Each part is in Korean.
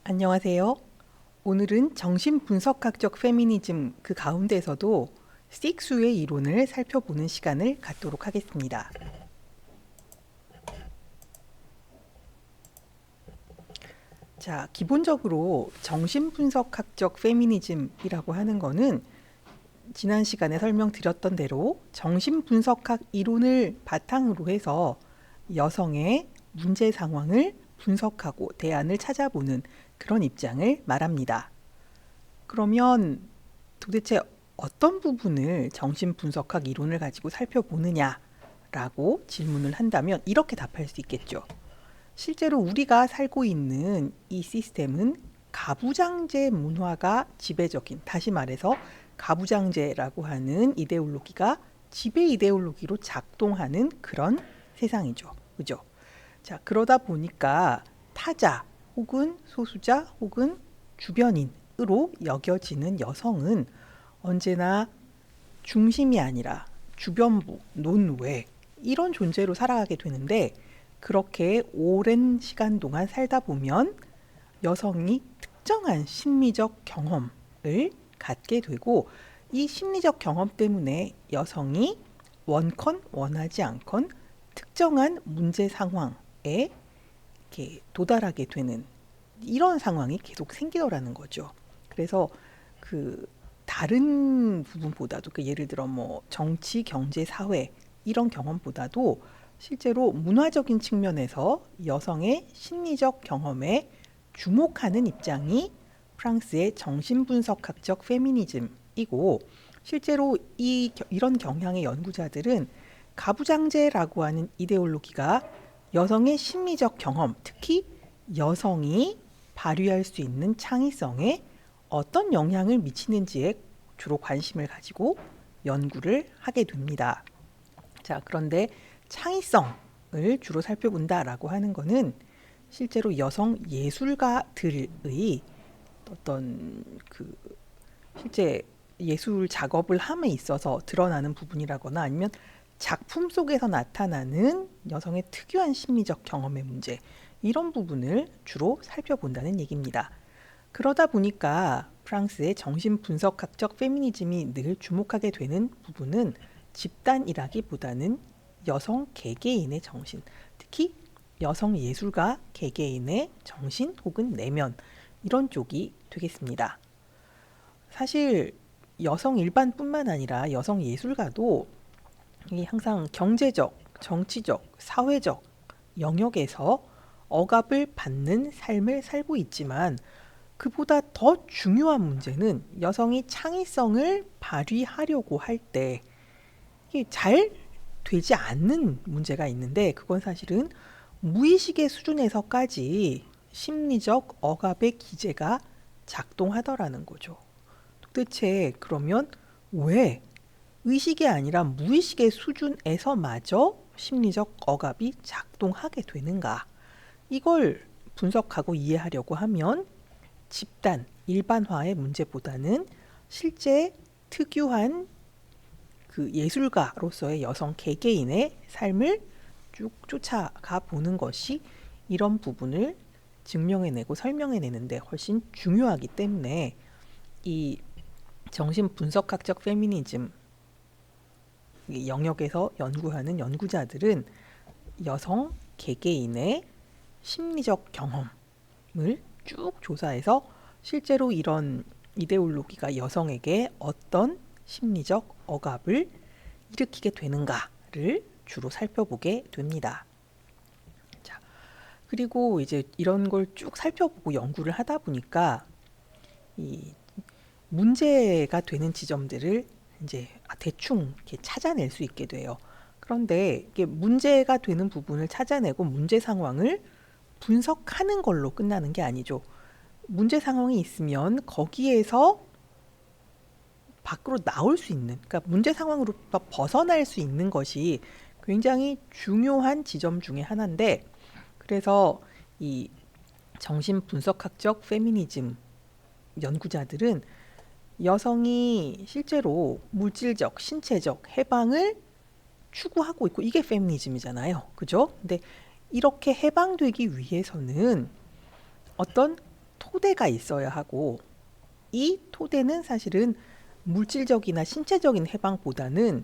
안녕하세요. 오늘은 정신분석학적 페미니즘 그 가운데서도 식수의 이론을 살펴보는 시간을 갖도록 하겠습니다. 자, 기본적으로 정신분석학적 페미니즘이라고 하는 거는 지난 시간에 설명드렸던 대로 정신분석학 이론을 바탕으로 해서 여성의 문제 상황을 분석하고 대안을 찾아보는 그런 입장을 말합니다. 그러면 도대체 어떤 부분을 정신분석학 이론을 가지고 살펴보느냐라고 질문을 한다면 이렇게 답할 수 있겠죠. 실제로 우리가 살고 있는 이 시스템은 가부장제 문화가 지배적인, 다시 말해서 가부장제라고 하는 이데올로기가 지배 이데올로기로 작동하는 그런 세상이죠. 그죠? 자, 그러다 보니까 타자 혹은 소수자 혹은 주변인으로 여겨지는 여성은 언제나 중심이 아니라 주변부, 논외 이런 존재로 살아가게 되는데, 그렇게 오랜 시간 동안 살다 보면 여성이 특정한 심리적 경험을 갖게 되고, 이 심리적 경험 때문에 여성이 원컨 원하지 않건 특정한 문제 상황에 이렇게 도달하게 되는 이런 상황이 계속 생기더라는 거죠. 그래서 그 다른 부분보다도 예를 들어 뭐 정치, 경제, 사회 이런 경험보다도 실제로 문화적인 측면에서 여성의 심리적 경험에 주목하는 입장이 프랑스의 정신분석학적 페미니즘이고, 실제로 이런 경향의 연구자들은 가부장제라고 하는 이데올로기가 여성의 심리적 경험, 특히 여성이 발휘할 수 있는 창의성에 어떤 영향을 미치는지에 주로 관심을 가지고 연구를 하게 됩니다. 자, 그런데 창의성을 주로 살펴본다라고 하는 것은 실제로 여성 예술가들의 어떤 실제 예술 작업을 함에 있어서 드러나는 부분이라거나 아니면 작품 속에서 나타나는 여성의 특유한 심리적 경험의 문제, 이런 부분을 주로 살펴본다는 얘기입니다. 그러다 보니까 프랑스의 정신분석학적 페미니즘이 늘 주목하게 되는 부분은 집단이라기보다는 여성 개개인의 정신, 특히 여성 예술가 개개인의 정신 혹은 내면, 이런 쪽이 되겠습니다. 사실 여성 일반뿐만 아니라 여성 예술가도 항상 경제적, 정치적, 사회적 영역에서 억압을 받는 삶을 살고 있지만, 그보다 더 중요한 문제는 여성이 창의성을 발휘하려고 할 때 이게 잘 되지 않는 문제가 있는데, 그건 사실은 무의식의 수준에서까지 심리적 억압의 기제가 작동하더라는 거죠. 도대체 그러면 왜 의식이 아니라 무의식의 수준에서마저 심리적 억압이 작동하게 되는가? 이걸 분석하고 이해하려고 하면 집단, 일반화의 문제보다는 실제 특유한 예술가로서의 여성 개개인의 삶을 쭉 쫓아가 보는 것이 이런 부분을 증명해내고 설명해내는데 훨씬 중요하기 때문에 이 정신분석학적 페미니즘 영역에서 연구하는 연구자들은 여성 개개인의 심리적 경험을 쭉 조사해서 실제로 이런 이데올로기가 여성에게 어떤 심리적 억압을 일으키게 되는가를 주로 살펴보게 됩니다. 자, 그리고 이제 이런 걸 쭉 살펴보고 연구를 하다 보니까 이 문제가 되는 지점들을 이제 대충 이렇게 찾아낼 수 있게 돼요. 그런데 이게 문제가 되는 부분을 찾아내고 문제 상황을 분석하는 걸로 끝나는 게 아니죠. 문제 상황이 있으면 거기에서 밖으로 나올 수 있는, 그러니까 문제 상황으로 벗어날 수 있는 것이 굉장히 중요한 지점 중에 하나인데, 그래서 이 정신분석학적 페미니즘 연구자들은 여성이 실제로 물질적, 신체적 해방을 추구하고 있고, 이게 페미니즘이잖아요. 그죠? 근데 이렇게 해방되기 위해서는 어떤 토대가 있어야 하고, 이 토대는 사실은 물질적이나 신체적인 해방보다는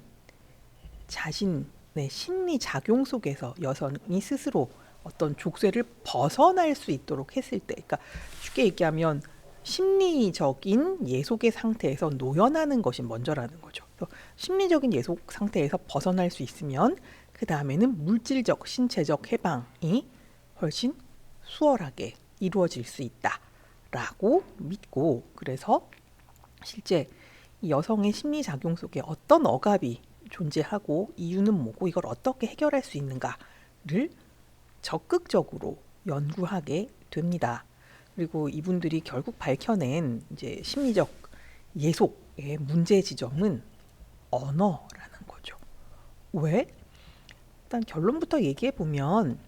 자신의 심리 작용 속에서 여성이 스스로 어떤 족쇄를 벗어날 수 있도록 했을 때, 그러니까 쉽게 얘기하면 심리적인 예속의 상태에서 노연하는 것이 먼저라는 거죠. 그래서 심리적인 예속 상태에서 벗어날 수 있으면 그 다음에는 물질적, 신체적 해방이 훨씬 수월하게 이루어질 수 있다라고 믿고, 그래서 실제 이 여성의 심리 작용 속에 어떤 억압이 존재하고 이유는 뭐고 이걸 어떻게 해결할 수 있는가를 적극적으로 연구하게 됩니다. 그리고 이분들이 결국 밝혀낸 이제 심리적 예속의 문제 지점은 언어라는 거죠. 왜? 일단 결론부터 얘기해 보면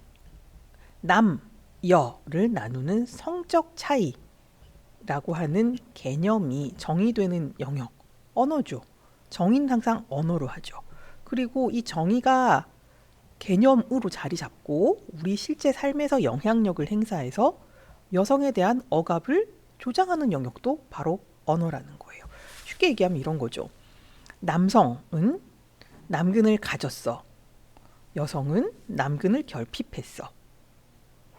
남, 여를 나누는 성적 차이라고 하는 개념이 정의되는 영역, 언어죠. 정의는 항상 언어로 하죠. 그리고 이 정의가 개념으로 자리 잡고 우리 실제 삶에서 영향력을 행사해서 여성에 대한 억압을 조장하는 영역도 바로 언어라는 거예요. 쉽게 얘기하면 이런 거죠. 남성은 남근을 가졌어. 여성은 남근을 결핍했어.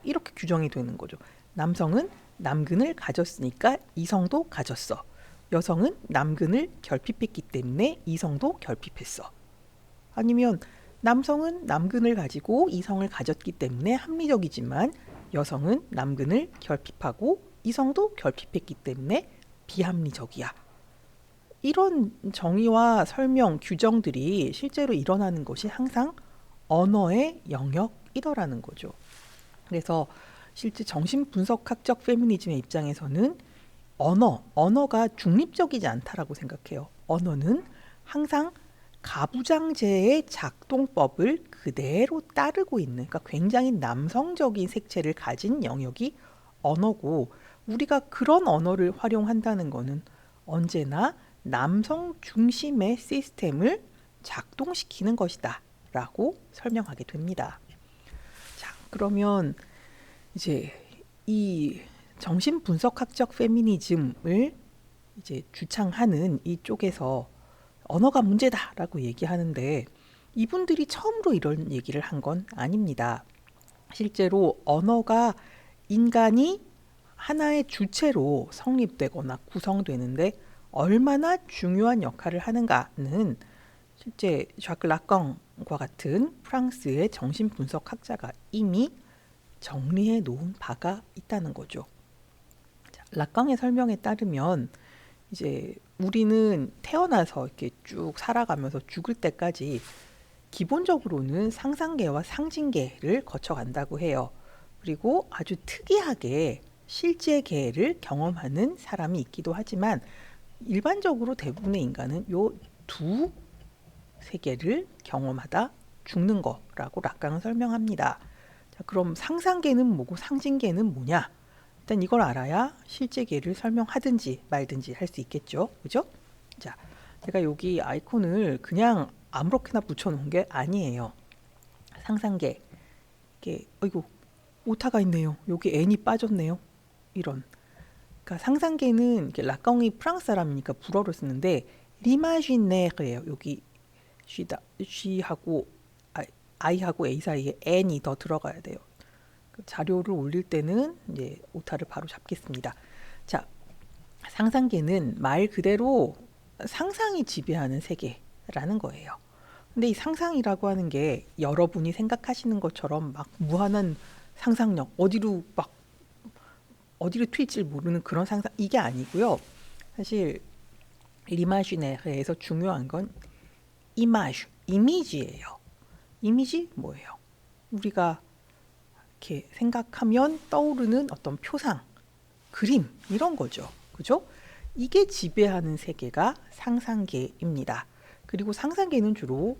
이렇게 규정이 되는 거죠. 남성은 남근을 가졌으니까 이성도 가졌어. 여성은 남근을 결핍했기 때문에 이성도 결핍했어. 아니면 남성은 남근을 가지고 이성을 가졌기 때문에 합리적이지만 여성은 남근을 결핍하고 이성도 결핍했기 때문에 비합리적이야. 이런 정의와 설명, 규정들이 실제로 일어나는 것이 항상 언어의 영역이더라는 거죠. 그래서 실제 정신분석학적 페미니즘의 입장에서는 언어가 중립적이지 않다라고 생각해요. 언어는 항상 가부장제의 작동법을 그대로 따르고 있는, 그러니까 굉장히 남성적인 색채를 가진 영역이 언어고, 우리가 그런 언어를 활용한다는 것은 언제나 남성 중심의 시스템을 작동시키는 것이다 라고 설명하게 됩니다. 자, 그러면 이제 이 정신분석학적 페미니즘을 이제 주창하는 이쪽에서 언어가 문제다라고 얘기하는데, 이분들이 처음으로 이런 얘기를 한 건 아닙니다. 실제로 언어가 인간이 하나의 주체로 성립되거나 구성되는데 얼마나 중요한 역할을 하는가는 실제 ዣ크 라깡과 같은 프랑스의 정신분석학자가 이미 정리해 놓은 바가 있다는 거죠. 자, 라깡의 설명에 따르면 이제 우리는 태어나서 이렇게 쭉 살아가면서 죽을 때까지 기본적으로는 상상계와 상징계를 거쳐간다고 해요. 그리고 아주 특이하게 실제계를 경험하는 사람이 있기도 하지만 일반적으로 대부분의 인간은 요 두 세계를 경험하다 죽는 거라고 락강은 설명합니다. 자, 그럼 상상계는 뭐고 상징계는 뭐냐? 일단 이걸 알아야 실제계를 설명하든지 말든지 할 수 있겠죠. 그죠? 자, 제가 여기 아이콘을 그냥 아무렇게나 붙여놓은 게 아니에요. 상상계, 이게 어이구 오타가 있네요. 여기 N이 빠졌네요. 이런. 그러니까 상상계는 이렇게 라깡이 프랑스 사람이니까 불어를 쓰는데 리마지네르예요. 여기 쉬하고 I하고 A 사이에 N이 더 들어가야 돼요. 자료를 올릴 때는 이제 오타를 바로 잡겠습니다. 자, 상상계는 말 그대로 상상이 지배하는 세계라는 거예요. 근데 이 상상이라고 하는 게 여러분이 생각하시는 것처럼 막 무한한 상상력, 어디로 튈지 모르는 그런 상상, 이게 아니고요. 사실 리마지네르에서 중요한 건 이미지예요. 이미지 뭐예요? 우리가 이렇게 생각하면 떠오르는 어떤 표상, 그림 이런 거죠. 그죠? 이게 지배하는 세계가 상상계입니다. 그리고 상상계는 주로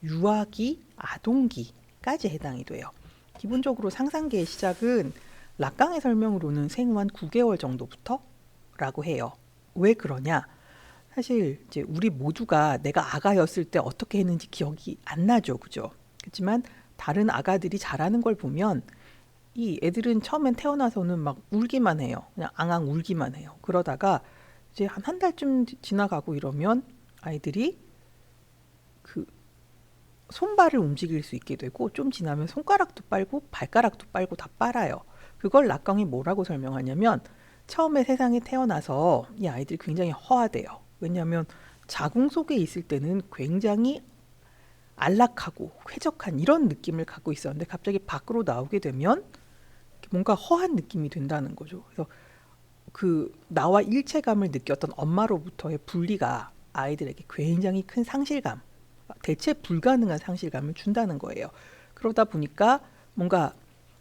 유아기, 아동기까지 해당이 돼요. 기본적으로 상상계의 시작은 락강의 설명으로는 생후 한 9개월 정도부터라고 해요. 왜 그러냐? 사실 이제 우리 모두가 내가 아가였을 때 어떻게 했는지 기억이 안 나죠. 그죠? 그렇지만 다른 아가들이 자라는 걸 보면 이 애들은 처음엔 태어나서는 막 울기만 해요. 그냥 앙앙 울기만 해요. 그러다가 이제 한 달쯤 지나가고 이러면 아이들이 그 손발을 움직일 수 있게 되고, 좀 지나면 손가락도 빨고 발가락도 빨고 다 빨아요. 그걸 락강이 뭐라고 설명하냐면, 처음에 세상에 태어나서 이 아이들이 굉장히 허하대요. 왜냐하면 자궁 속에 있을 때는 굉장히 안락하고 쾌적한 이런 느낌을 갖고 있었는데, 갑자기 밖으로 나오게 되면 뭔가 허한 느낌이 된다는 거죠. 그래서 그 나와 일체감을 느꼈던 엄마로부터의 분리가 아이들에게 굉장히 큰 상실감, 대체 불가능한 상실감을 준다는 거예요. 그러다 보니까 뭔가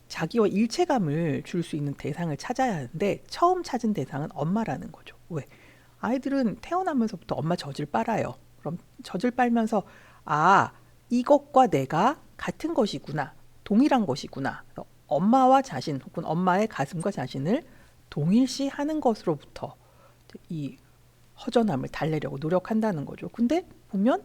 자기와 일체감을 줄 수 있는 대상을 찾아야 하는데, 처음 찾은 대상은 엄마라는 거죠. 왜? 아이들은 태어나면서부터 엄마 젖을 빨아요. 그럼 젖을 빨면서 아, 이것과 내가 같은 것이구나, 동일한 것이구나. 엄마와 자신, 혹은 엄마의 가슴과 자신을 동일시하는 것으로부터 이 허전함을 달래려고 노력한다는 거죠. 근데 보면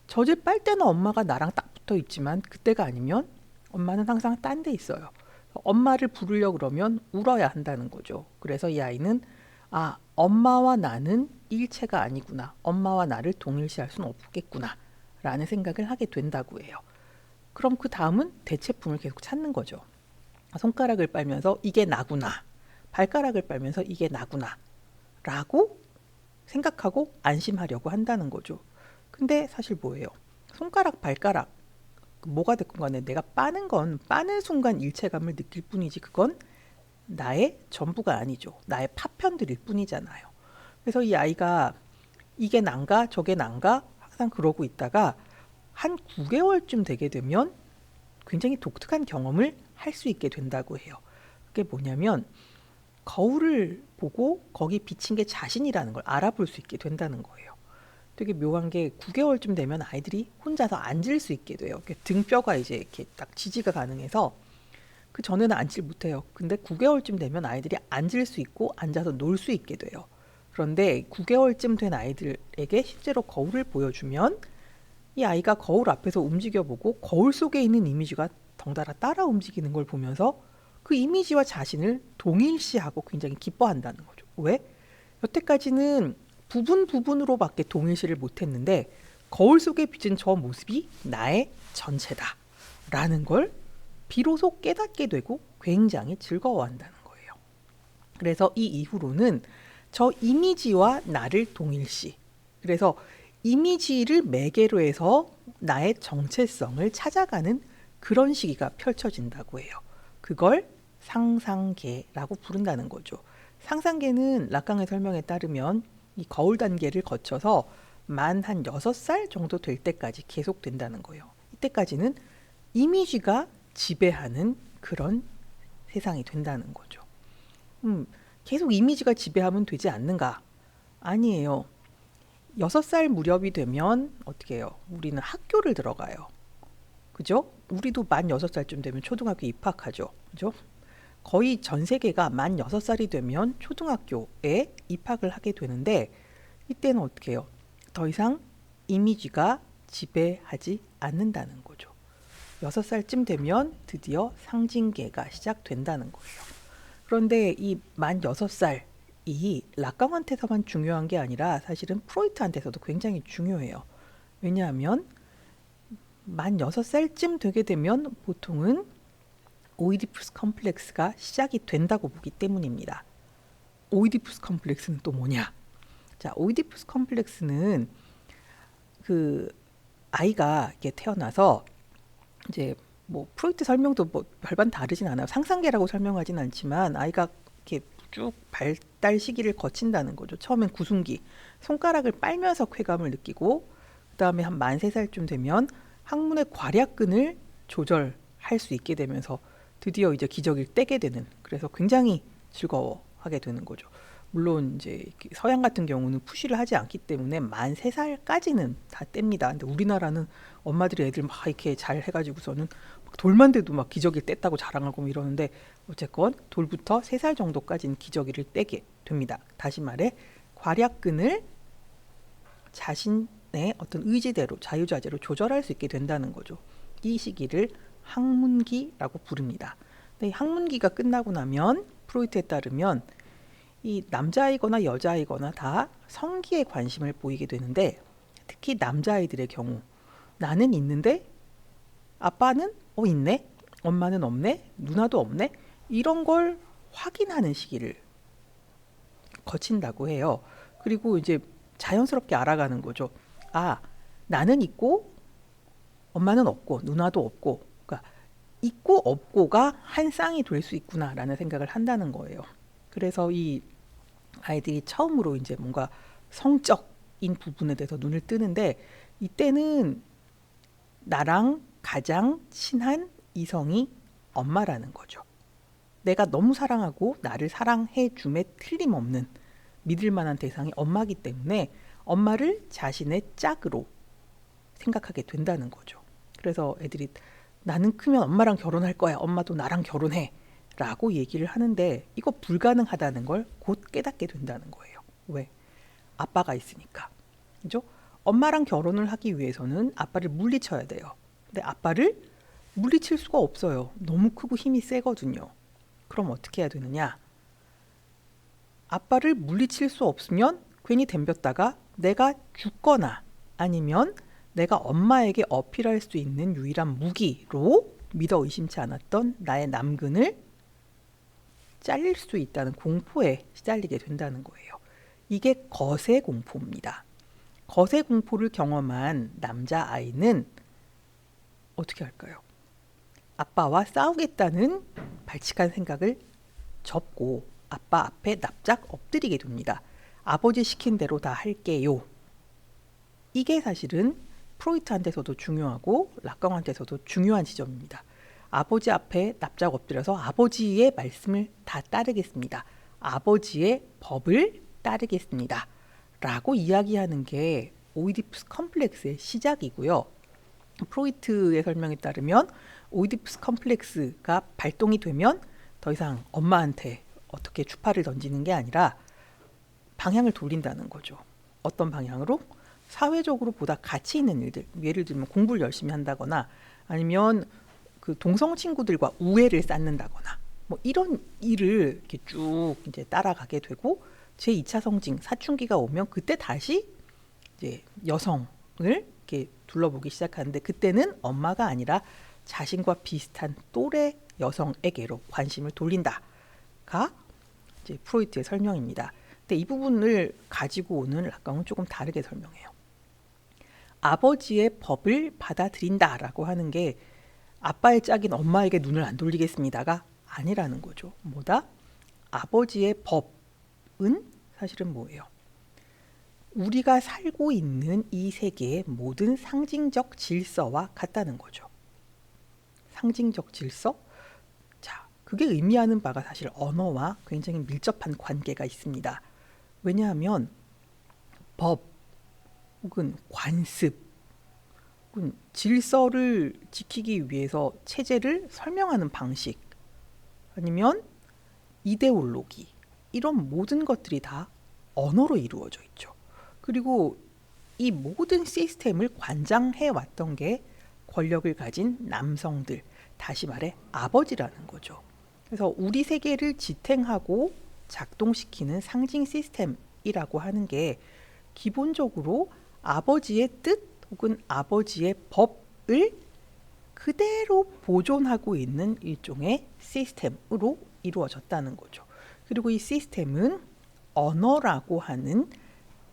젖을 빨 때는 엄마가 나랑 딱 붙어 있지만, 그때가 아니면 엄마는 항상 딴 데 있어요. 엄마를 부르려 그러면 울어야 한다는 거죠. 그래서 이 아이는 아, 엄마와 나는 일체가 아니구나, 엄마와 나를 동일시할 수는 없겠구나 라는 생각을 하게 된다고 해요. 그럼 그 다음은 대체품을 계속 찾는 거죠. 손가락을 빨면서 이게 나구나, 발가락을 빨면서 이게 나구나 라고 생각하고 안심하려고 한다는 거죠. 근데 사실 뭐예요? 손가락, 발가락 뭐가 됐건 간에 내가 빠는 건 빠는 순간 일체감을 느낄 뿐이지, 그건 나의 전부가 아니죠. 나의 파편들일 뿐이잖아요. 그래서 이 아이가 이게 난가 저게 난가 항상 그러고 있다가 한 9개월쯤 되게 되면 굉장히 독특한 경험을 할 수 있게 된다고 해요. 그게 뭐냐면, 거울을 보고 거기 비친 게 자신이라는 걸 알아볼 수 있게 된다는 거예요. 되게 묘한 게 9개월쯤 되면 아이들이 혼자서 앉을 수 있게 돼요. 등뼈가 이제 이렇게 딱 지지가 가능해서, 그 전에는 앉질 못해요. 근데 9개월쯤 되면 아이들이 앉을 수 있고 앉아서 놀 수 있게 돼요. 그런데 9개월쯤 된 아이들에게 실제로 거울을 보여주면 이 아이가 거울 앞에서 움직여보고 거울 속에 있는 이미지가 덩달아 따라 움직이는 걸 보면서 그 이미지와 자신을 동일시하고 굉장히 기뻐한다는 거죠. 왜? 여태까지는 부분 부분으로밖에 동일시를 못했는데, 거울 속에 비친 저 모습이 나의 전체다 라는 걸 비로소 깨닫게 되고 굉장히 즐거워한다는 거예요. 그래서 이 이후로는 저 이미지와 나를 동일시, 그래서 이미지를 매개로 해서 나의 정체성을 찾아가는 그런 시기가 펼쳐진다고 해요. 그걸 상상계라고 부른다는 거죠. 상상계는 락강의 설명에 따르면 이 거울 단계를 거쳐서 만 한 6살 정도 될 때까지 계속된다는 거예요. 이때까지는 이미지가 지배하는 그런 세상이 된다는 거죠. 계속 이미지가 지배하면 되지 않는가? 아니에요. 6살 무렵이 되면 어떻게 해요? 우리는 학교를 들어가요. 그죠? 우리도 만 6살쯤 되면 초등학교 입학하죠. 그죠? 거의 전 세계가 만 6살이 되면 초등학교에 입학을 하게 되는데, 이때는 어떻게 해요? 더 이상 이미지가 지배하지 않는다는 거죠. 6살쯤 되면 드디어 상징계가 시작된다는 거예요. 그런데 이 만 6살이 락강한테서만 중요한 게 아니라 사실은 프로이트한테서도 굉장히 중요해요. 왜냐하면 만 6살쯤 되게 되면 보통은 오이디푸스 컴플렉스가 시작이 된다고 보기 때문입니다. 오이디푸스 컴플렉스는 또 뭐냐? 자, 오이디푸스 컴플렉스는 그 아이가 이렇게 태어나서 이제 뭐 프로이트 설명도 뭐 별반 다르진 않아요. 상상계라고 설명하진 않지만 아이가 이렇게 쭉 발달 시기를 거친다는 거죠. 처음엔 구순기, 손가락을 빨면서 쾌감을 느끼고, 그 다음에 한 만 3살쯤 되면 항문의 괄약근을 조절할 수 있게 되면서 드디어 이제 기저귀를 떼게 되는, 그래서 굉장히 즐거워하게 되는 거죠. 물론 이제 서양 같은 경우는 푸시를 하지 않기 때문에 만 3살까지는 다 뗍니다. 근데 우리나라는 엄마들이 애들 막 이렇게 잘 해가지고서는 막 돌만 돼도 막 기저귀를 뗐다고 자랑하고 이러는데, 어쨌건 돌부터 3살 정도까지는 기저귀를 떼게 됩니다. 다시 말해 괄약근을 자신의 어떤 의지대로 자유자재로 조절할 수 있게 된다는 거죠. 이 시기를 항문기라고 부릅니다. 근데 이 학문기가 끝나고 나면 프로이트에 따르면 이 남자아이거나 여자아이거나 다 성기에 관심을 보이게 되는데, 특히 남자아이들의 경우 나는 있는데 아빠는 있네, 엄마는 없네, 누나도 없네, 이런 걸 확인하는 시기를 거친다고 해요. 그리고 이제 자연스럽게 알아가는 거죠. 아, 나는 있고 엄마는 없고 누나도 없고, 그러니까 있고 없고가 한 쌍이 될 수 있구나라는 생각을 한다는 거예요. 그래서 이 아이들이 처음으로 이제 뭔가 성적인 부분에 대해서 눈을 뜨는데, 이때는 나랑 가장 친한 이성이 엄마라는 거죠. 내가 너무 사랑하고 나를 사랑해 줌에 틀림없는 믿을 만한 대상이 엄마기 때문에 엄마를 자신의 짝으로 생각하게 된다는 거죠. 그래서 애들이 나는 크면 엄마랑 결혼할 거야, 엄마도 나랑 결혼해 라고 얘기를 하는데, 이거 불가능하다는 걸 곧 깨닫게 된다는 거예요. 왜? 아빠가 있으니까. 그죠? 엄마랑 결혼을 하기 위해서는 아빠를 물리쳐야 돼요. 근데 아빠를 물리칠 수가 없어요. 너무 크고 힘이 세거든요. 그럼 어떻게 해야 되느냐? 아빠를 물리칠 수 없으면 괜히 덤볐다가 내가 죽거나 아니면 내가 엄마에게 어필할 수 있는 유일한 무기로 믿어 의심치 않았던 나의 남근을 잘릴 수 있다는 공포에 시달리게 된다는 거예요. 이게 거세 공포입니다. 거세 공포를 경험한 남자아이는 어떻게 할까요? 아빠와 싸우겠다는 발칙한 생각을 접고 아빠 앞에 납작 엎드리게 됩니다. 아버지 시킨 대로 다 할게요. 이게 사실은 프로이트한테서도 중요하고 락강한테서도 중요한 지점입니다. 아버지 앞에 납작 엎드려서 아버지의 말씀을 다 따르겠습니다. 아버지의 법을 따르겠습니다. 라고 이야기하는 게 오이디푸스 컴플렉스의 시작이고요. 프로이트의 설명에 따르면 오이디푸스 컴플렉스가 발동이 되면 더 이상 엄마한테 어떻게 추파를 던지는 게 아니라 방향을 돌린다는 거죠. 어떤 방향으로? 사회적으로 보다 가치 있는 일들, 예를 들면 공부를 열심히 한다거나 아니면 그 동성 친구들과 우애를 쌓는다거나 뭐 이런 일을 이렇게 쭉 이제 따라가게 되고, 제2차 성징 사춘기가 오면 그때 다시 이제 여성을 이렇게 둘러보기 시작하는데, 그때는 엄마가 아니라 자신과 비슷한 또래 여성에게로 관심을 돌린다가 이제 프로이트의 설명입니다. 근데 이 부분을 가지고 오는 락강은 조금 다르게 설명해요. 아버지의 법을 받아들인다라고 하는 게 아빠의 짝인 엄마에게 눈을 안 돌리겠습니다가 아니라는 거죠. 뭐다? 아버지의 법은 사실은 뭐예요? 우리가 살고 있는 이 세계의 모든 상징적 질서와 같다는 거죠. 상징적 질서? 자, 그게 의미하는 바가 사실 언어와 굉장히 밀접한 관계가 있습니다. 왜냐하면 법 혹은 관습 혹은 질서를 지키기 위해서 체제를 설명하는 방식, 아니면 이데올로기, 이런 모든 것들이 다 언어로 이루어져 있죠. 그리고 이 모든 시스템을 관장해 왔던 게 권력을 가진 남성들, 다시 말해 아버지라는 거죠. 그래서 우리 세계를 지탱하고 작동시키는 상징 시스템이라고 하는 게 기본적으로 아버지의 뜻 혹은 아버지의 법을 그대로 보존하고 있는 일종의 시스템으로 이루어졌다는 거죠. 그리고 이 시스템은 언어라고 하는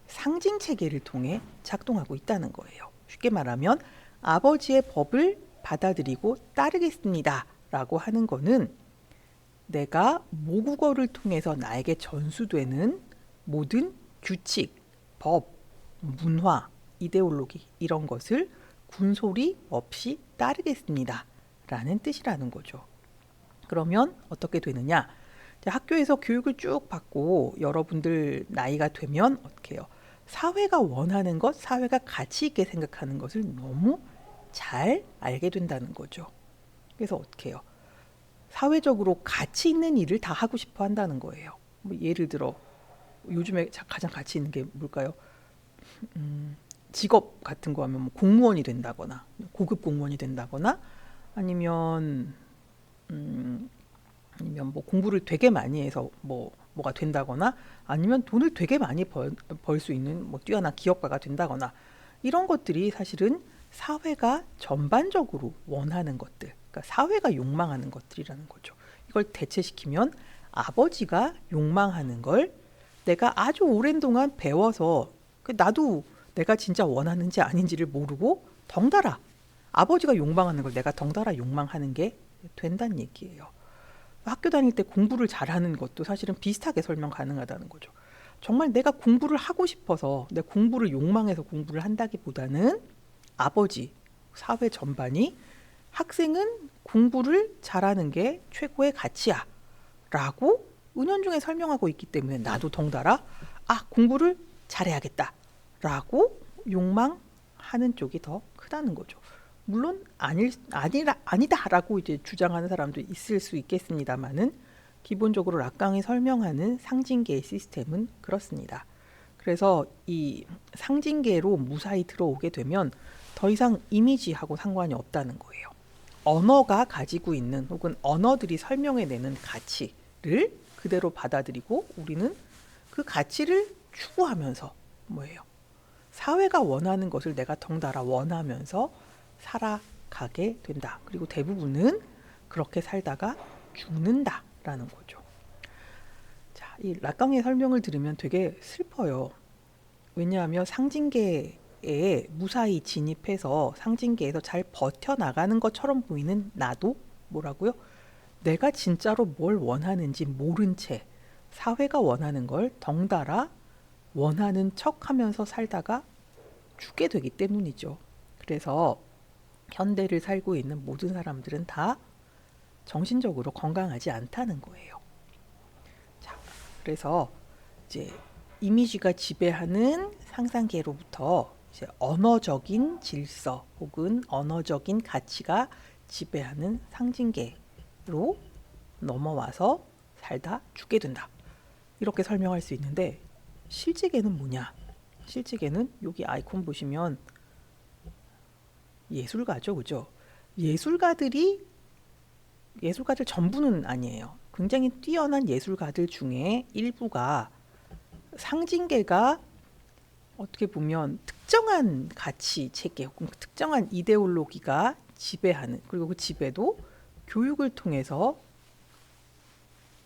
상징 체계를 통해 작동하고 있다는 거예요. 쉽게 말하면 아버지의 법을 받아들이고 따르겠습니다 라고 하는 거는 내가 모국어를 통해서 나에게 전수되는 모든 규칙, 법, 문화, 이데올로기, 이런 것을 군소리 없이 따르겠습니다 라는 뜻이라는 거죠. 그러면 어떻게 되느냐? 학교에서 교육을 쭉 받고 여러분들 나이가 되면 어떻게 해요? 사회가 원하는 것, 사회가 가치 있게 생각하는 것을 너무 잘 알게 된다는 거죠. 그래서 어떻게 해요? 사회적으로 가치 있는 일을 다 하고 싶어 한다는 거예요. 뭐 예를 들어 요즘에 가장 가치 있는 게 뭘까요? 직업 같은 거 하면 뭐 공무원이 된다거나 고급 공무원이 된다거나 아니면 아니면 뭐 공부를 되게 많이 해서 뭐가 된다거나 아니면 돈을 되게 많이 벌 수 있는 뭐 뛰어난 기업가가 된다거나 이런 것들이 사실은 사회가 전반적으로 원하는 것들, 그러니까 사회가 욕망하는 것들이라는 거죠. 이걸 대체시키면 아버지가 욕망하는 걸 내가 아주 오랜 동안 배워서 나도 내가 진짜 원하는지 아닌지를 모르고 덩달아 아버지가 욕망하는 걸 내가 덩달아 욕망하는 게 된다는 얘기예요. 학교 다닐 때 공부를 잘하는 것도 사실은 비슷하게 설명 가능하다는 거죠. 정말 내가 공부를 하고 싶어서 내 공부를 욕망해서 공부를 한다기보다는 아버지, 사회 전반이 학생은 공부를 잘하는 게 최고의 가치야 라고 은연중에 설명하고 있기 때문에 나도 덩달아 공부를 잘해야겠다 라고 욕망하는 쪽이 더 크다는 거죠. 물론 아니다라고 이제 주장하는 사람도 있을 수 있겠습니다만은 기본적으로 락강이 설명하는 상징계의 시스템은 그렇습니다. 그래서 이 상징계로 무사히 들어오게 되면 더 이상 이미지하고 상관이 없다는 거예요. 언어가 가지고 있는 혹은 언어들이 설명해내는 가치를 그대로 받아들이고 우리는 그 가치를 추구하면서 뭐예요? 사회가 원하는 것을 내가 덩달아 원하면서 살아가게 된다. 그리고 대부분은 그렇게 살다가 죽는다라는 거죠. 자, 이 락강의 설명을 들으면 되게 슬퍼요. 왜냐하면 상징계에 무사히 진입해서 상징계에서 잘 버텨나가는 것처럼 보이는 나도 뭐라고요? 내가 진짜로 뭘 원하는지 모른 채 사회가 원하는 걸 덩달아 원하는 척하면서 살다가 죽게 되기 때문이죠. 그래서 현대를 살고 있는 모든 사람들은 다 정신적으로 건강하지 않다는 거예요. 자, 그래서 이제 이미지가 지배하는 상상계로부터 이제 언어적인 질서 혹은 언어적인 가치가 지배하는 상징계로 넘어와서 살다 죽게 된다. 이렇게 설명할 수 있는데 실제계는 뭐냐? 실제계는 여기 아이콘 보시면 예술가죠, 그죠? 예술가들 전부는 아니에요. 굉장히 뛰어난 예술가들 중에 일부가 상징계가 어떻게 보면 특정한 가치 체계 혹은 특정한 이데올로기가 지배하는, 그리고 그 지배도 교육을 통해서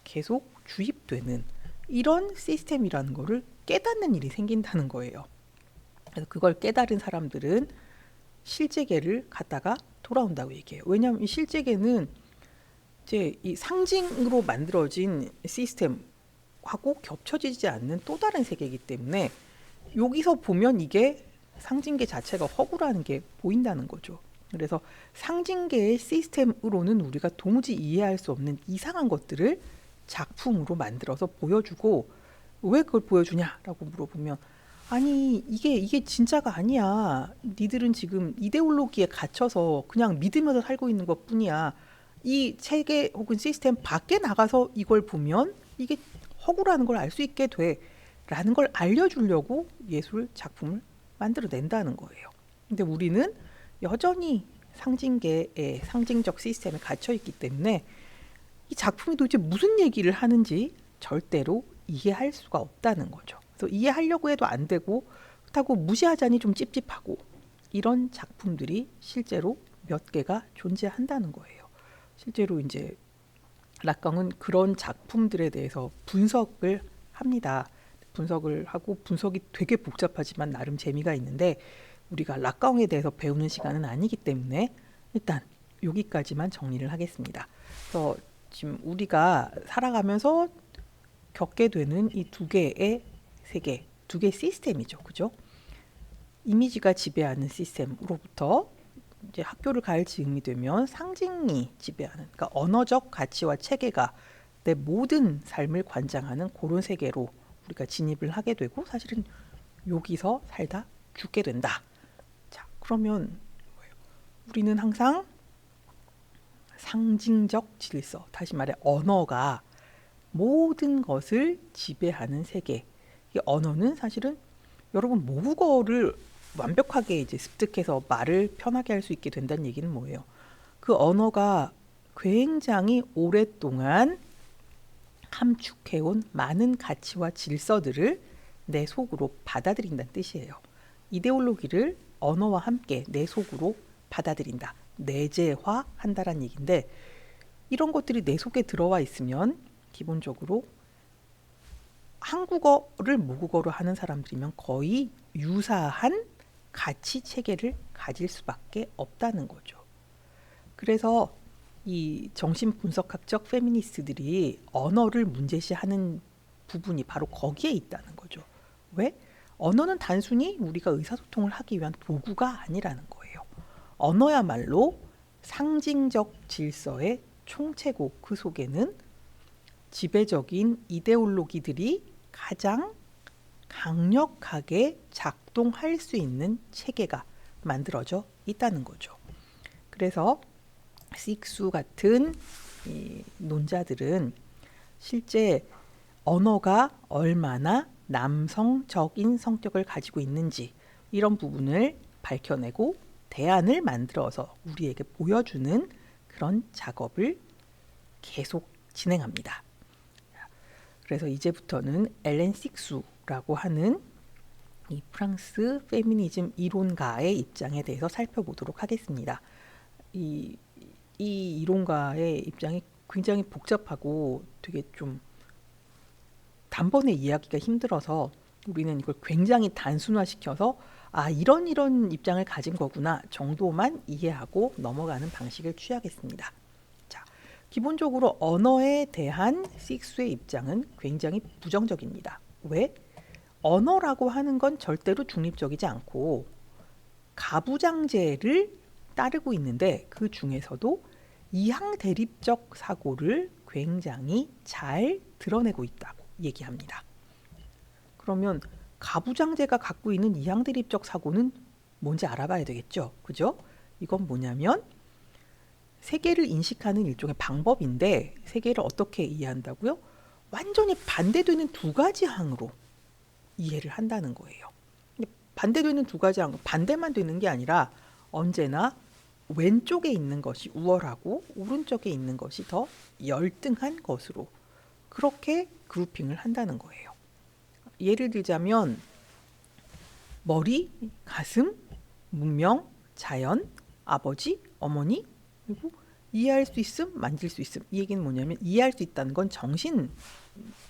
계속 주입되는 이런 시스템이라는 거를 깨닫는 일이 생긴다는 거예요. 그래서 그걸 깨달은 사람들은 실제계를 갖다가 돌아온다고 얘기해요. 왜냐하면 이 실제계는 이제 이 상징으로 만들어진 시스템하고 겹쳐지지 않는 또 다른 세계이기 때문에 여기서 보면 이게 상징계 자체가 허구라는 게 보인다는 거죠. 그래서 상징계의 시스템으로는 우리가 도무지 이해할 수 없는 이상한 것들을 작품으로 만들어서 보여주고, 왜 그걸 보여주냐라고 물어보면 아니 이게 진짜가 아니야. 니들은 지금 이데올로기에 갇혀서 그냥 믿으면서 살고 있는 것뿐이야. 이 체계 혹은 시스템 밖에 나가서 이걸 보면 이게 허구라는 걸 알 수 있게 돼 라는 걸 알려주려고 예술 작품을 만들어낸다는 거예요. 근데 우리는 여전히 상징계의 상징적 시스템에 갇혀있기 때문에 이 작품이 도대체 무슨 얘기를 하는지 절대로 이해할 수가 없다는 거죠. 그래서 이해하려고 해도 안 되고, 그렇다고 무시하자니 좀 찝찝하고, 이런 작품들이 실제로 몇 개가 존재한다는 거예요. 실제로 이제 락강은 그런 작품들에 대해서 분석을 합니다. 분석을 하고, 분석이 되게 복잡하지만 나름 재미가 있는데 우리가 락강에 대해서 배우는 시간은 아니기 때문에 일단 여기까지만 정리를 하겠습니다. 그래서 지금 우리가 살아가면서 겪게 되는 이 두 개의 세계, 두 개의 시스템이죠, 그죠? 이미지가 지배하는 시스템으로부터 이제 학교를 갈 즈음이 되면 상징이 지배하는, 그러니까 언어적 가치와 체계가 내 모든 삶을 관장하는 그런 세계로 우리가 진입을 하게 되고, 사실은 여기서 살다 죽게 된다. 자, 그러면 우리는 항상 상징적 질서, 다시 말해 언어가 모든 것을 지배하는 세계. 이 언어는 사실은 여러분 모국어를 완벽하게 이제 습득해서 말을 편하게 할 수 있게 된다는 얘기는 뭐예요? 그 언어가 굉장히 오랫동안 함축해온 많은 가치와 질서들을 내 속으로 받아들인다는 뜻이에요. 이데올로기를 언어와 함께 내 속으로 받아들인다. 내재화한다라는 얘기인데, 이런 것들이 내 속에 들어와 있으면 기본적으로 한국어를 모국어로 하는 사람들이면 거의 유사한 가치 체계를 가질 수밖에 없다는 거죠. 그래서 이 정신분석학적 페미니스트들이 언어를 문제시하는 부분이 바로 거기에 있다는 거죠. 왜? 언어는 단순히 우리가 의사소통을 하기 위한 도구가 아니라는 거예요. 언어야말로 상징적 질서의 총체고, 그 속에는 지배적인 이데올로기들이 가장 강력하게 작동할 수 있는 체계가 만들어져 있다는 거죠. 그래서 식수 같은 이 논자들은 실제 언어가 얼마나 남성적인 성격을 가지고 있는지, 이런 부분을 밝혀내고 대안을 만들어서 우리에게 보여주는 그런 작업을 계속 진행합니다. 그래서 이제부터는 엘렌 식수라고 하는 이 프랑스 페미니즘 이론가의 입장에 대해서 살펴보도록 하겠습니다. 이 이론가의 입장이 굉장히 복잡하고 되게 좀 단번에 이해하기가 힘들어서 우리는 이걸 굉장히 단순화시켜서 이런 입장을 가진 거구나 정도만 이해하고 넘어가는 방식을 취하겠습니다. 자, 기본적으로 언어에 대한 식수의 입장은 굉장히 부정적입니다. 왜? 언어라고 하는 건 절대로 중립적이지 않고 가부장제를 따르고 있는데, 그 중에서도 이항 대립적 사고를 굉장히 잘 드러내고 있다고 얘기합니다. 그러면 가부장제가 갖고 있는 이항 대립적 사고는 뭔지 알아봐야 되겠죠. 그죠? 이건 뭐냐면 세계를 인식하는 일종의 방법인데, 세계를 어떻게 이해한다고요? 완전히 반대되는 두 가지 항으로 이해를 한다는 거예요. 반대되는 두 가지 항, 반대만 되는 게 아니라 언제나 왼쪽에 있는 것이 우월하고 오른쪽에 있는 것이 더 열등한 것으로 그렇게 그룹핑을 한다는 거예요. 예를 들자면 머리, 가슴, 문명, 자연, 아버지, 어머니, 그리고 이해할 수 있음, 만질 수 있음. 이 얘기는 뭐냐면 이해할 수 있다는 건 정신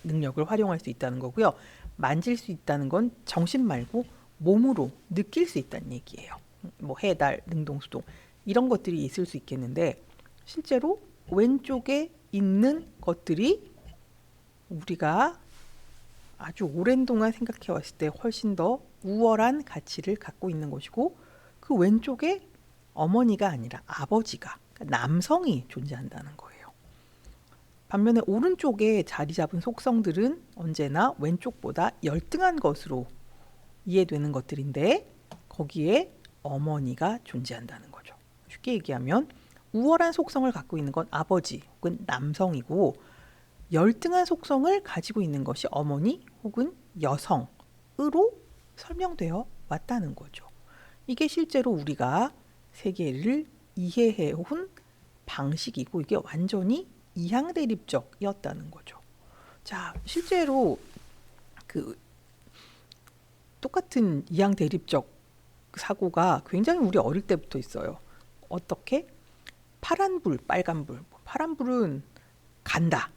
능력을 활용할 수 있다는 거고요. 만질 수 있다는 건 정신 말고 몸으로 느낄 수 있다는 얘기예요. 뭐 해, 달, 능동, 수동 이런 것들이 있을 수 있겠는데, 실제로 왼쪽에 있는 것들이 우리가 아주 오랜 동안 생각해 왔을 때 훨씬 더 우월한 가치를 갖고 있는 것이고, 그 왼쪽에 어머니가 아니라 아버지가, 그러니까 남성이 존재한다는 거예요. 반면에 오른쪽에 자리 잡은 속성들은 언제나 왼쪽보다 열등한 것으로 이해되는 것들인데, 거기에 어머니가 존재한다는 거죠. 쉽게 얘기하면 우월한 속성을 갖고 있는 건 아버지 혹은 남성이고, 열등한 속성을 가지고 있는 것이 어머니 혹은 여성으로 설명되어 왔다는 거죠. 이게 실제로 우리가 세계를 이해해 온 방식이고, 이게 완전히 이항대립적이었다는 거죠. 자, 실제로 그 똑같은 이항대립적 사고가 굉장히 우리 어릴 때부터 있어요. 어떻게? 파란 불, 빨간 불. 파란 불은 간다.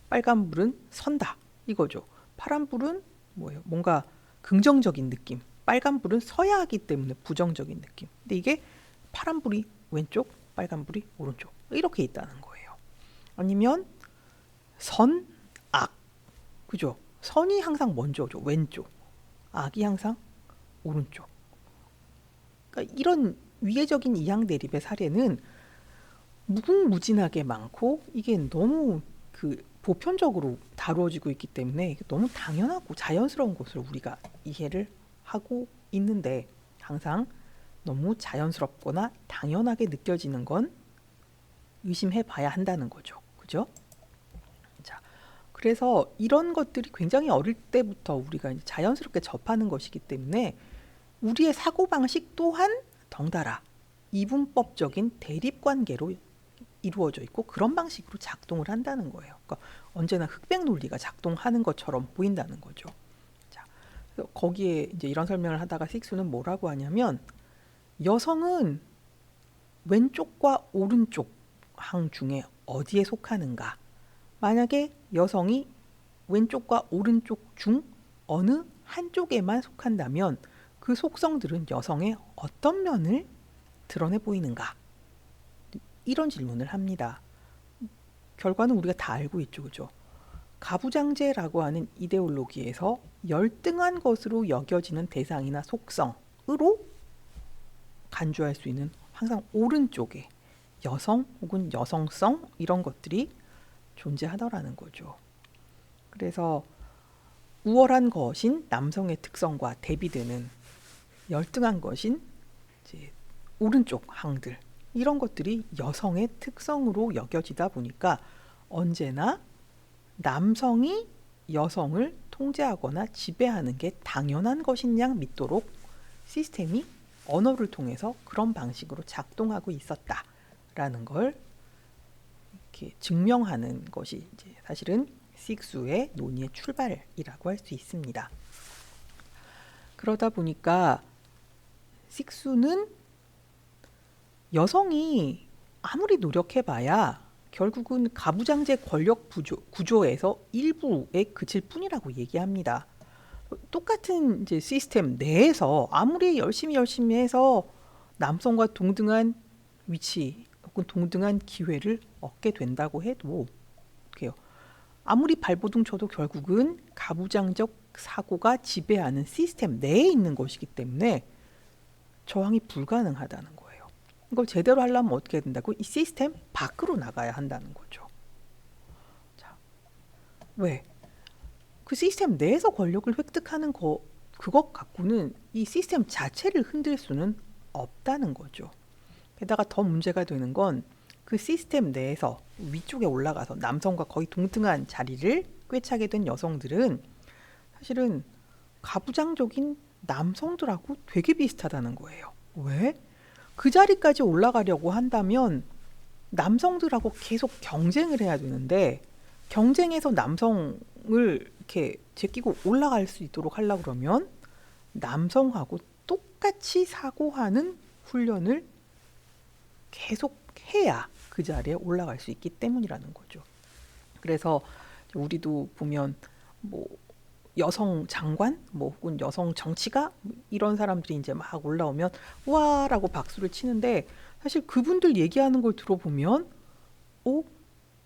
빨간 불은 선다. 이거죠. 파란 불은 뭐예요? 뭔가 긍정적인 느낌. 빨간 불은 서야 하기 때문에 부정적인 느낌. 근데 이게 파란 불이 왼쪽, 빨간 불이 오른쪽. 이렇게 있다는 거예요. 아니면 선, 악. 그죠? 선이 항상 먼저죠. 왼쪽. 악이 항상 오른쪽. 그러니까 이런 위계적인 이항 대립의 사례는 무궁무진하게 많고, 이게 너무 보편적으로 다루어지고 있기 때문에 너무 당연하고 자연스러운 것으로 우리가 이해를 하고 있는데, 항상 너무 자연스럽거나 당연하게 느껴지는 건 의심해 봐야 한다는 거죠. 그죠? 자, 그래서 이런 것들이 굉장히 어릴 때부터 우리가 자연스럽게 접하는 것이기 때문에 우리의 사고방식 또한 덩달아 이분법적인 대립관계로 이루어져 있고 그런 방식으로 작동을 한다는 거예요. 그러니까 언제나 흑백 논리가 작동하는 것처럼 보인다는 거죠. 자, 그래서 거기에 이제 이런 설명을 하다가 식수는 뭐라고 하냐면 여성은 왼쪽과 오른쪽 항 중에 어디에 속하는가? 만약에 여성이 왼쪽과 오른쪽 중 어느 한쪽에만 속한다면 그 속성들은 여성의 어떤 면을 드러내 보이는가? 이런 질문을 합니다. 결과는 우리가 다 알고 있죠, 그죠? 가부장제라고 하는 이데올로기에서 열등한 것으로 여겨지는 대상이나 속성으로 간주할 수 있는 항상 오른쪽에 여성 혹은 여성성 이런 것들이 존재하더라는 거죠. 그래서 우월한 것인 남성의 특성과 대비되는 열등한 것인 이제 오른쪽 항들 이런 것들이 여성의 특성으로 여겨지다 보니까 언제나 남성이 여성을 통제하거나 지배하는 게 당연한 것인 양 믿도록 시스템이 언어를 통해서 그런 방식으로 작동하고 있었다라는 걸 이렇게 증명하는 것이 이제 사실은 식수의 논의의 출발이라고 할 수 있습니다. 그러다 보니까 식수는 여성이 아무리 노력해봐야 결국은 가부장제 권력 구조에서 일부에 그칠 뿐이라고 얘기합니다. 똑같은 이제 시스템 내에서 아무리 열심히 해서 남성과 동등한 위치 혹은 동등한 기회를 얻게 된다고 해도 어떡해요? 아무리 발버둥 쳐도 결국은 가부장적 사고가 지배하는 시스템 내에 있는 것이기 때문에 저항이 불가능하다는 거예요. 이걸 제대로 하려면 어떻게 해야 된다고? 이 시스템 밖으로 나가야 한다는 거죠. 자, 왜? 그 시스템 내에서 권력을 획득하는 그것 갖고는 이 시스템 자체를 흔들 수는 없다는 거죠. 게다가 더 문제가 되는 건 그 시스템 내에서 위쪽에 올라가서 남성과 거의 동등한 자리를 꿰차게 된 여성들은 사실은 가부장적인 남성들하고 되게 비슷하다는 거예요. 왜? 그 자리까지 올라가려고 한다면 남성들하고 계속 경쟁을 해야 되는데 경쟁에서 남성을 이렇게 제끼고 올라갈 수 있도록 하려고 그러면 남성하고 똑같이 사고하는 훈련을 계속 해야 그 자리에 올라갈 수 있기 때문이라는 거죠. 그래서 우리도 보면 뭐 여성 장관, 뭐 혹은 여성 정치가 이런 사람들이 이제 막 올라오면 와라고 박수를 치는데 사실 그분들 얘기하는 걸 들어보면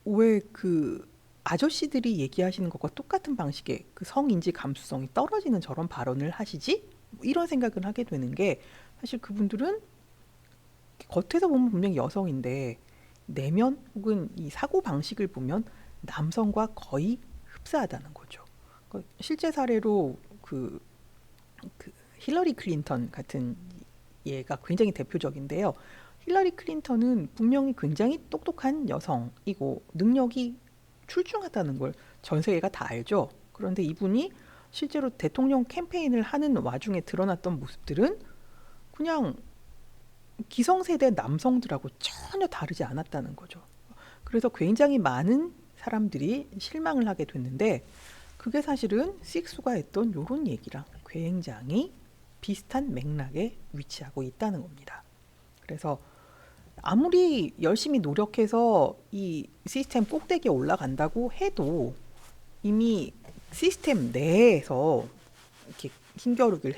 왜 그 아저씨들이 얘기하시는 것과 똑같은 방식의 그 성인지 감수성이 떨어지는 저런 발언을 하시지? 이런 생각을 하게 되는 게 사실 그분들은 겉에서 보면 분명히 여성인데 내면 혹은 이 사고 방식을 보면 남성과 거의 흡사하다는 거죠. 실제 사례로 그 힐러리 클린턴 같은 예가 굉장히 대표적인데요. 힐러리 클린턴은 분명히 굉장히 똑똑한 여성이고 능력이 출중하다는 걸 전 세계가 다 알죠. 그런데 이분이 실제로 대통령 캠페인을 하는 와중에 드러났던 모습들은 그냥 기성세대 남성들하고 전혀 다르지 않았다는 거죠. 그래서 굉장히 많은 사람들이 실망을 하게 됐는데 그게 사실은 식수가 했던 이런 얘기랑 굉장히 비슷한 맥락에 위치하고 있다는 겁니다. 그래서 아무리 열심히 노력해서 이 시스템 꼭대기에 올라간다고 해도 이미 시스템 내에서 이렇게 힘겨루기를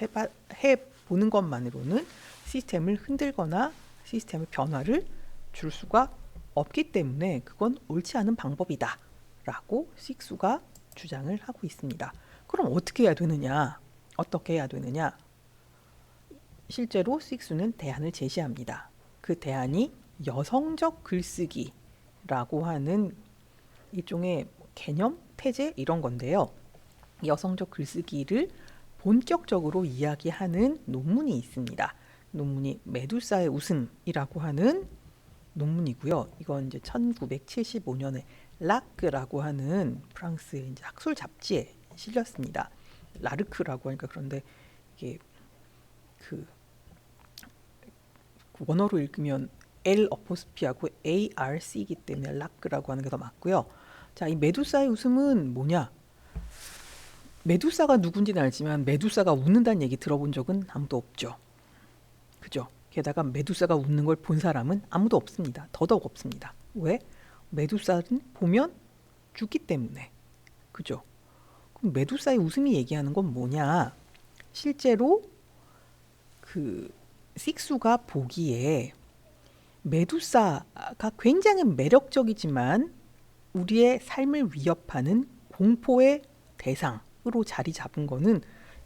해보는 것만으로는 시스템을 흔들거나 시스템의 변화를 줄 수가 없기 때문에 그건 옳지 않은 방법이다 라고 식수가 주장을 하고 있습니다. 그럼 어떻게 해야 되느냐? 어떻게 해야 되느냐? 실제로 식수는 대안을 제시합니다. 그 대안이 여성적 글쓰기라고 하는 일종의 개념, 태제 이런 건데요. 여성적 글쓰기를 본격적으로 이야기하는 논문이 있습니다. 논문이 메두사의 웃음이라고 하는 논문이고요. 이건 이제 1975년에 라크라고 하는 프랑스의 이제 학술 잡지에 실렸습니다. 라르크라고 하니까 그런데 이게 그 원어로 읽으면 L 어포스피하고 ARC이기 때문에 라크라고 하는 게 더 맞고요. 자, 이 메두사의 웃음은 뭐냐? 메두사가 누군지는 알지만 메두사가 웃는다는 얘기 들어본 적은 아무도 없죠. 그죠? 게다가 메두사가 웃는 걸 본 사람은 아무도 없습니다. 더더욱 없습니다. 왜? 메두사는 보면 죽기 때문에. 그죠? 그럼 메두사의 웃음이 얘기하는 건 뭐냐? 실제로 그 식수가 보기에 메두사가 굉장히 매력적이지만 우리의 삶을 위협하는 공포의 대상으로 자리 잡은 거는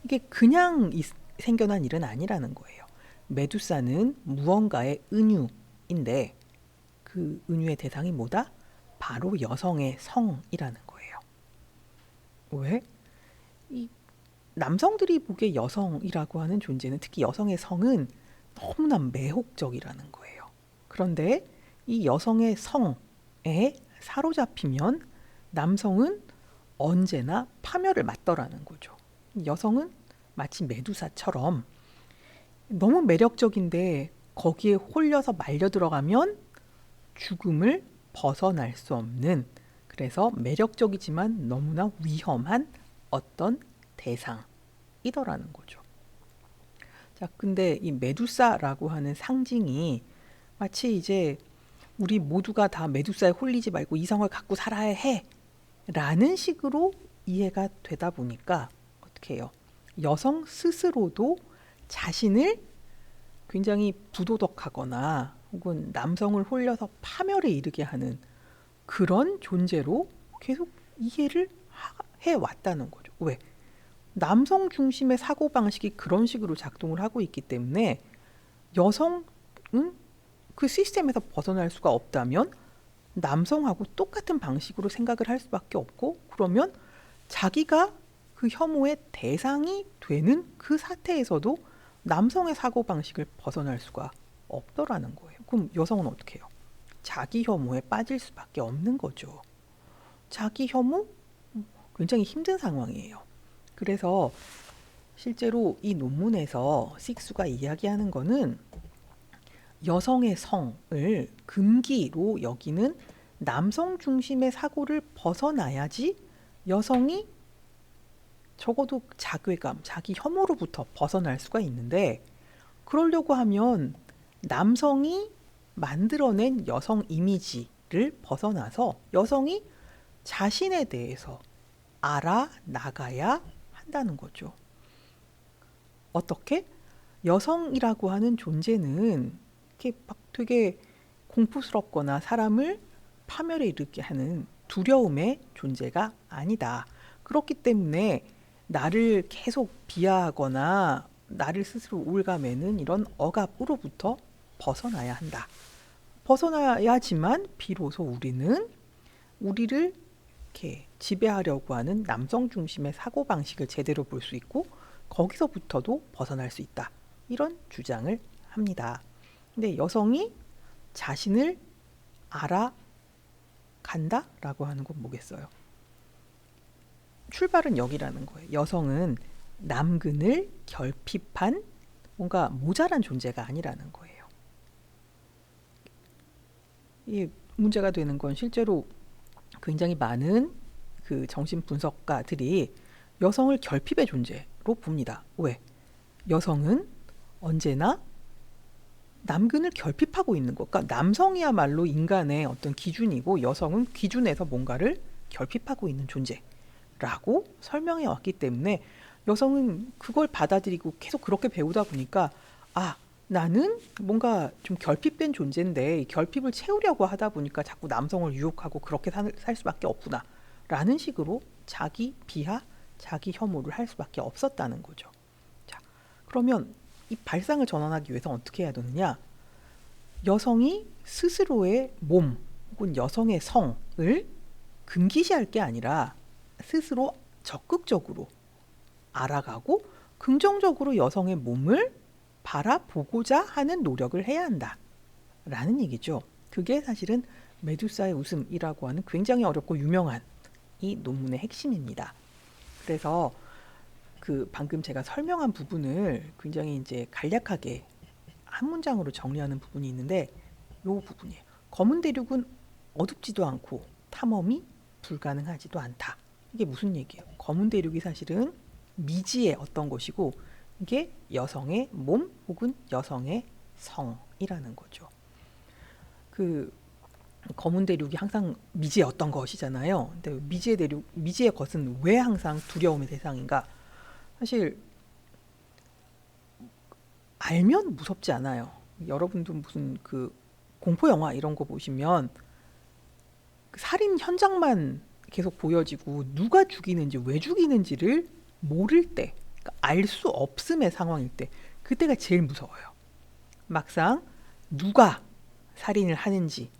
이게 그냥 생겨난 일은 아니라는 거예요. 메두사는 무언가의 은유인데 그 은유의 대상이 뭐다? 바로 여성의 성이라는 거예요. 왜? 이 남성들이 보기에 여성이라고 하는 존재는, 특히 여성의 성은 너무나 매혹적이라는 거예요. 그런데 이 여성의 성에 사로잡히면 남성은 언제나 파멸을 맞더라는 거죠. 여성은 마치 메두사처럼 너무 매력적인데 거기에 홀려서 말려 들어가면 죽음을 벗어날 수 없는, 그래서 매력적이지만 너무나 위험한 어떤 대상이더라는 거죠. 자, 근데 이 메두사라고 하는 상징이 마치 이제 우리 모두가 다 메두사에 홀리지 말고 이성을 갖고 살아야 해 라는 식으로 이해가 되다 보니까 어떻게 해요? 여성 스스로도 자신을 굉장히 부도덕하거나 혹은 남성을 홀려서 파멸에 이르게 하는 그런 존재로 계속 이해를 해왔다는 거죠. 왜? 남성 중심의 사고방식이 그런 식으로 작동을 하고 있기 때문에 여성은 그 시스템에서 벗어날 수가 없다면 남성하고 똑같은 방식으로 생각을 할 수밖에 없고, 그러면 자기가 그 혐오의 대상이 되는 그 사태에서도 남성의 사고방식을 벗어날 수가 없더라는 거예요. 그럼 여성은 어떻게 해요? 자기 혐오에 빠질 수밖에 없는 거죠. 자기 혐오? 굉장히 힘든 상황이에요. 그래서 실제로 이 논문에서 식수가 이야기하는 거는 여성의 성을 금기로 여기는 남성 중심의 사고를 벗어나야지 여성이 적어도 자괴감, 자기 혐오로부터 벗어날 수가 있는데, 그러려고 하면 남성이 만들어낸 여성 이미지를 벗어나서 여성이 자신에 대해서 알아나가야 한다는 거죠. 어떻게? 여성이라고 하는 존재는 이렇게 막 되게 공포스럽거나 사람을 파멸에 이르게 하는 두려움의 존재가 아니다. 그렇기 때문에 나를 계속 비하하거나 나를 스스로 우울감에는 이런 억압으로부터 벗어나야 한다. 벗어나야지만 비로소 우리는 우리를 이렇게 지배하려고 하는 남성 중심의 사고방식을 제대로 볼 수 있고 거기서부터도 벗어날 수 있다. 이런 주장을 합니다. 근데 여성이 자신을 알아간다라고 하는 건 뭐겠어요? 출발은 여기라는 거예요. 여성은 남근을 결핍한 뭔가 모자란 존재가 아니라는 거예요. 이 문제가 되는 건 실제로 굉장히 많은 그 정신 분석가들이 여성을 결핍의 존재로 봅니다. 왜? 여성은 언제나 남근을 결핍하고 있는 것. 그러니까 남성이야말로 인간의 어떤 기준이고 여성은 기준에서 뭔가를 결핍하고 있는 존재라고 설명해 왔기 때문에 여성은 그걸 받아들이고 계속 그렇게 배우다 보니까 나는 뭔가 좀 결핍된 존재인데 결핍을 채우려고 하다 보니까 자꾸 남성을 유혹하고 그렇게 살 수밖에 없구나 라는 식으로 자기 비하, 자기 혐오를 할 수밖에 없었다는 거죠. 자, 그러면 이 발상을 전환하기 위해서 어떻게 해야 되느냐? 여성이 스스로의 몸 혹은 여성의 성을 금기시할 게 아니라 스스로 적극적으로 알아가고 긍정적으로 여성의 몸을 바라보고자 하는 노력을 해야 한다라는 얘기죠. 그게 사실은 메두사의 웃음이라고 하는 굉장히 어렵고 유명한 이 논문의 핵심입니다. 그래서 그 방금 제가 설명한 부분을 굉장히 이제 간략하게 한 문장으로 정리하는 부분이 있는데, 요 부분이에요. 검은 대륙은 어둡지도 않고 탐험이 불가능하지도 않다. 이게 무슨 얘기예요? 검은 대륙이 사실은 미지의 어떤 것이고 이게 여성의 몸 혹은 여성의 성이라는 거죠. 그 검은 대륙이 항상 미지의 어떤 것이잖아요. 근데 미지의 대륙, 미지의 것은 왜 항상 두려움의 대상인가? 사실 알면 무섭지 않아요. 여러분도 무슨 그 공포 영화 이런 거 보시면 그 살인 현장만 계속 보여지고 누가 죽이는지 왜 죽이는지를 모를 때, 그러니까 알 수 없음의 상황일 때, 그때가 제일 무서워요. 막상 누가 살인을 하는지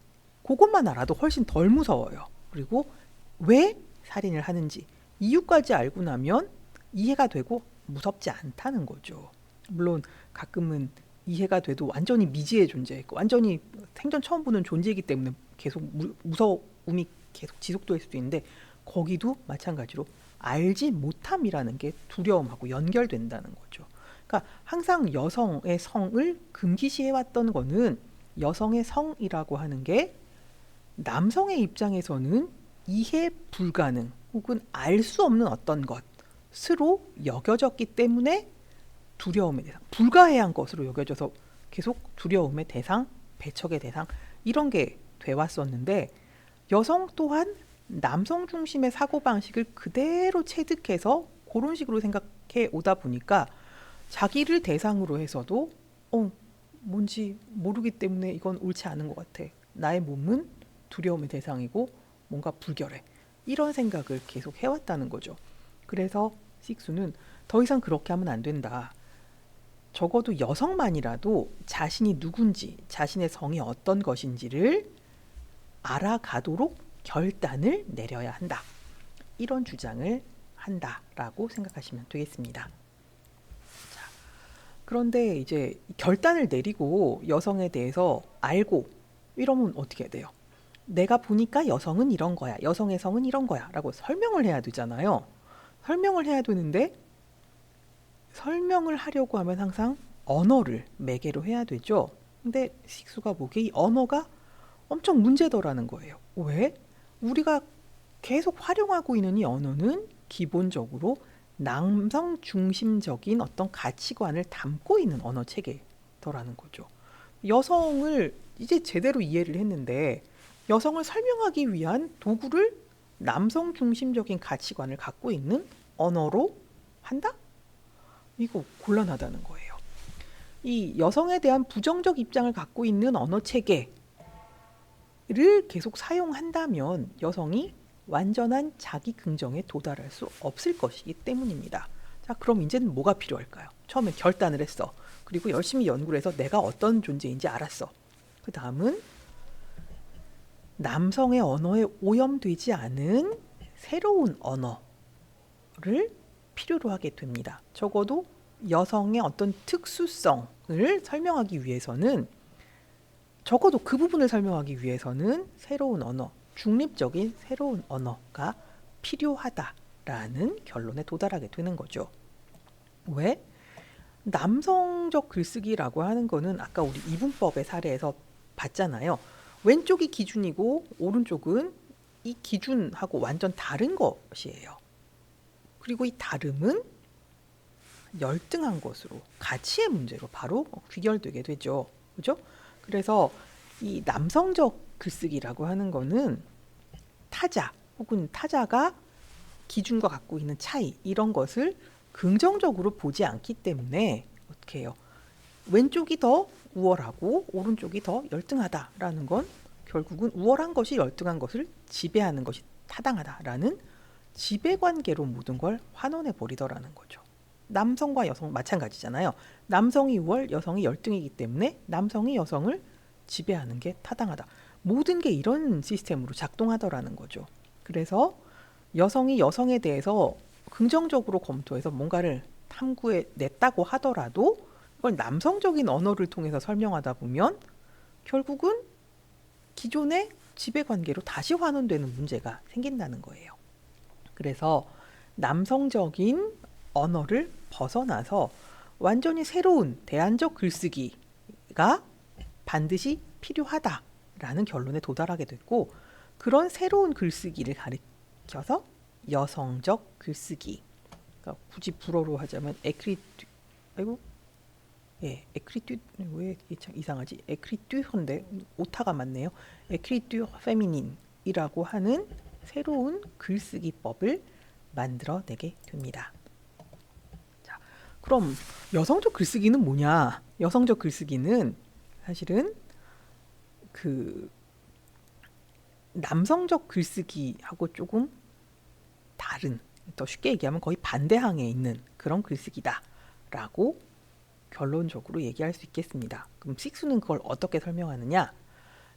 그것만 알아도 훨씬 덜 무서워요. 그리고 왜 살인을 하는지 이유까지 알고 나면 이해가 되고 무섭지 않다는 거죠. 물론 가끔은 이해가 돼도 완전히 미지의 존재, 완전히 생전 처음 보는 존재이기 때문에 계속 무서움이 계속 지속될 수도 있는데 거기도 마찬가지로 알지 못함이라는 게 두려움하고 연결된다는 거죠. 그러니까 항상 여성의 성을 금기시해왔던 거는 여성의 성이라고 하는 게 남성의 입장에서는 이해 불가능 혹은 알 수 없는 어떤 것으로 여겨졌기 때문에 두려움의 대상, 불가해한 것으로 여겨져서 계속 두려움의 대상, 배척의 대상 이런 게 돼왔었는데 여성 또한 남성 중심의 사고방식을 그대로 체득해서 그런 식으로 생각해 오다 보니까 자기를 대상으로 해서도 뭔지 모르기 때문에 이건 옳지 않은 것 같아. 나의 몸은 두려움의 대상이고 뭔가 불결해. 이런 생각을 계속 해왔다는 거죠. 그래서 식수는 더 이상 그렇게 하면 안 된다. 적어도 여성만이라도 자신이 누군지, 자신의 성이 어떤 것인지를 알아가도록 결단을 내려야 한다. 이런 주장을 한다라고 생각하시면 되겠습니다. 자, 그런데 이제 결단을 내리고 여성에 대해서 알고 이러면 어떻게 해야 돼요? 내가 보니까 여성은 이런 거야. 여성의 성은 이런 거야. 라고 설명을 해야 되잖아요. 설명을 해야 되는데 설명을 하려고 하면 항상 언어를 매개로 해야 되죠. 근데 식수가 보기에 이 언어가 엄청 문제더라는 거예요. 왜? 우리가 계속 활용하고 있는 이 언어는 기본적으로 남성 중심적인 어떤 가치관을 담고 있는 언어 체계더라는 거죠. 여성을 이제 제대로 이해를 했는데 여성을 설명하기 위한 도구를 남성 중심적인 가치관을 갖고 있는 언어로 한다? 이거 곤란하다는 거예요. 이 여성에 대한 부정적 입장을 갖고 있는 언어 체계를 계속 사용한다면 여성이 완전한 자기 긍정에 도달할 수 없을 것이기 때문입니다. 자, 그럼 이제는 뭐가 필요할까요? 처음에 결단을 했어. 그리고 열심히 연구를 해서 내가 어떤 존재인지 알았어. 그 다음은 남성의 언어에 오염되지 않은 새로운 언어를 필요로 하게 됩니다. 적어도 여성의 어떤 특수성을 설명하기 위해서는 적어도 그 부분을 설명하기 위해서는 새로운 언어, 중립적인 새로운 언어가 필요하다라는 결론에 도달하게 되는 거죠. 왜? 남성적 글쓰기라고 하는 거는 아까 우리 이분법의 사례에서 봤잖아요. 왼쪽이 기준이고 오른쪽은 이 기준하고 완전 다른 것이에요. 그리고 이 다름은 열등한 것으로 가치의 문제로 바로 귀결되게 되죠. 그죠? 그래서 이 남성적 글쓰기라고 하는 거는 타자 혹은 타자가 기준과 갖고 있는 차이 이런 것을 긍정적으로 보지 않기 때문에 어떻게 해요? 왼쪽이 더 우월하고 오른쪽이 더 열등하다라는 건 결국은 우월한 것이 열등한 것을 지배하는 것이 타당하다라는 지배관계로 모든 걸 환원해 버리더라는 거죠. 남성과 여성 마찬가지잖아요. 남성이 우월, 여성이 열등이기 때문에 남성이 여성을 지배하는 게 타당하다. 모든 게 이런 시스템으로 작동하더라는 거죠. 그래서 여성이 여성에 대해서 긍정적으로 검토해서 뭔가를 탐구해 냈다고 하더라도 이걸 남성적인 언어를 통해서 설명하다 보면 결국은 기존의 지배관계로 다시 환원되는 문제가 생긴다는 거예요. 그래서 남성적인 언어를 벗어나서 완전히 새로운 대안적 글쓰기가 반드시 필요하다라는 결론에 도달하게 됐고, 그런 새로운 글쓰기를 가리켜서 여성적 글쓰기, 그러니까 굳이 불어로 하자면 에크리튜 왜 이게 참 이상하지? 에크리튜인데 오타가 맞네요. 에크리튜 페미닌이라고 하는 새로운 글쓰기법을 만들어내게 됩니다. 자, 그럼 여성적 글쓰기는 뭐냐? 여성적 글쓰기는 사실은 그 남성적 글쓰기하고 조금 다른, 더 쉽게 얘기하면 거의 반대항에 있는 그런 글쓰기다라고 결론적으로 얘기할 수 있겠습니다. 그럼 식수는 그걸 어떻게 설명하느냐?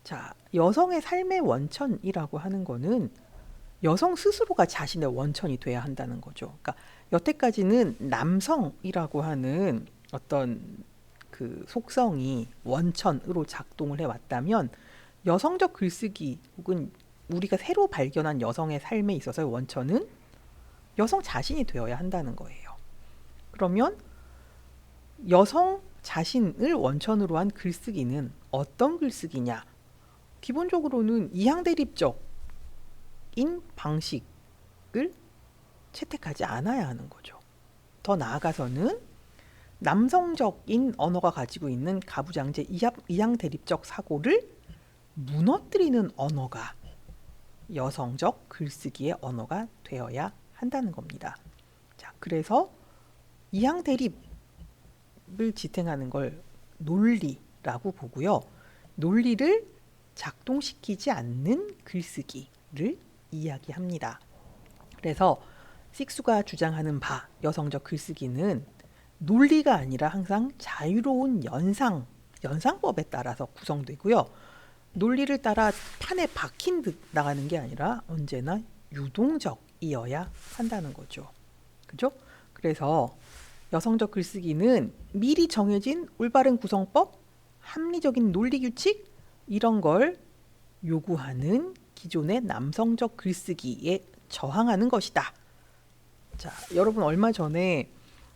자, 여성의 삶의 원천이라고 하는 거는 여성 스스로가 자신의 원천이 돼야 한다는 거죠. 그러니까 여태까지는 남성이라고 하는 어떤 그 속성이 원천으로 작동을 해왔다면, 여성적 글쓰기 혹은 우리가 새로 발견한 여성의 삶에 있어서의 원천은 여성 자신이 되어야 한다는 거예요. 그러면 여성 자신을 원천으로 한 글쓰기는 어떤 글쓰기냐? 기본적으로는 이항대립적인 방식을 채택하지 않아야 하는 거죠. 더 나아가서는 남성적인 언어가 가지고 있는 가부장제 이항대립적 사고를 무너뜨리는 언어가 여성적 글쓰기의 언어가 되어야 한다는 겁니다. 자, 그래서 이항대립을 지탱하는 걸 논리라고 보고요. 논리를 작동시키지 않는 글쓰기를 이야기합니다. 그래서 식수가 주장하는 바 여성적 글쓰기는 논리가 아니라 항상 자유로운 연상법에 따라서 구성되고요. 논리를 따라 판에 박힌 듯 나가는 게 아니라 언제나 유동적이어야 한다는 거죠. 그죠? 그래서 여성적 글쓰기는 미리 정해진 올바른 구성법, 합리적인 논리 규칙, 이런 걸 요구하는 기존의 남성적 글쓰기에 저항하는 것이다. 자, 여러분 얼마 전에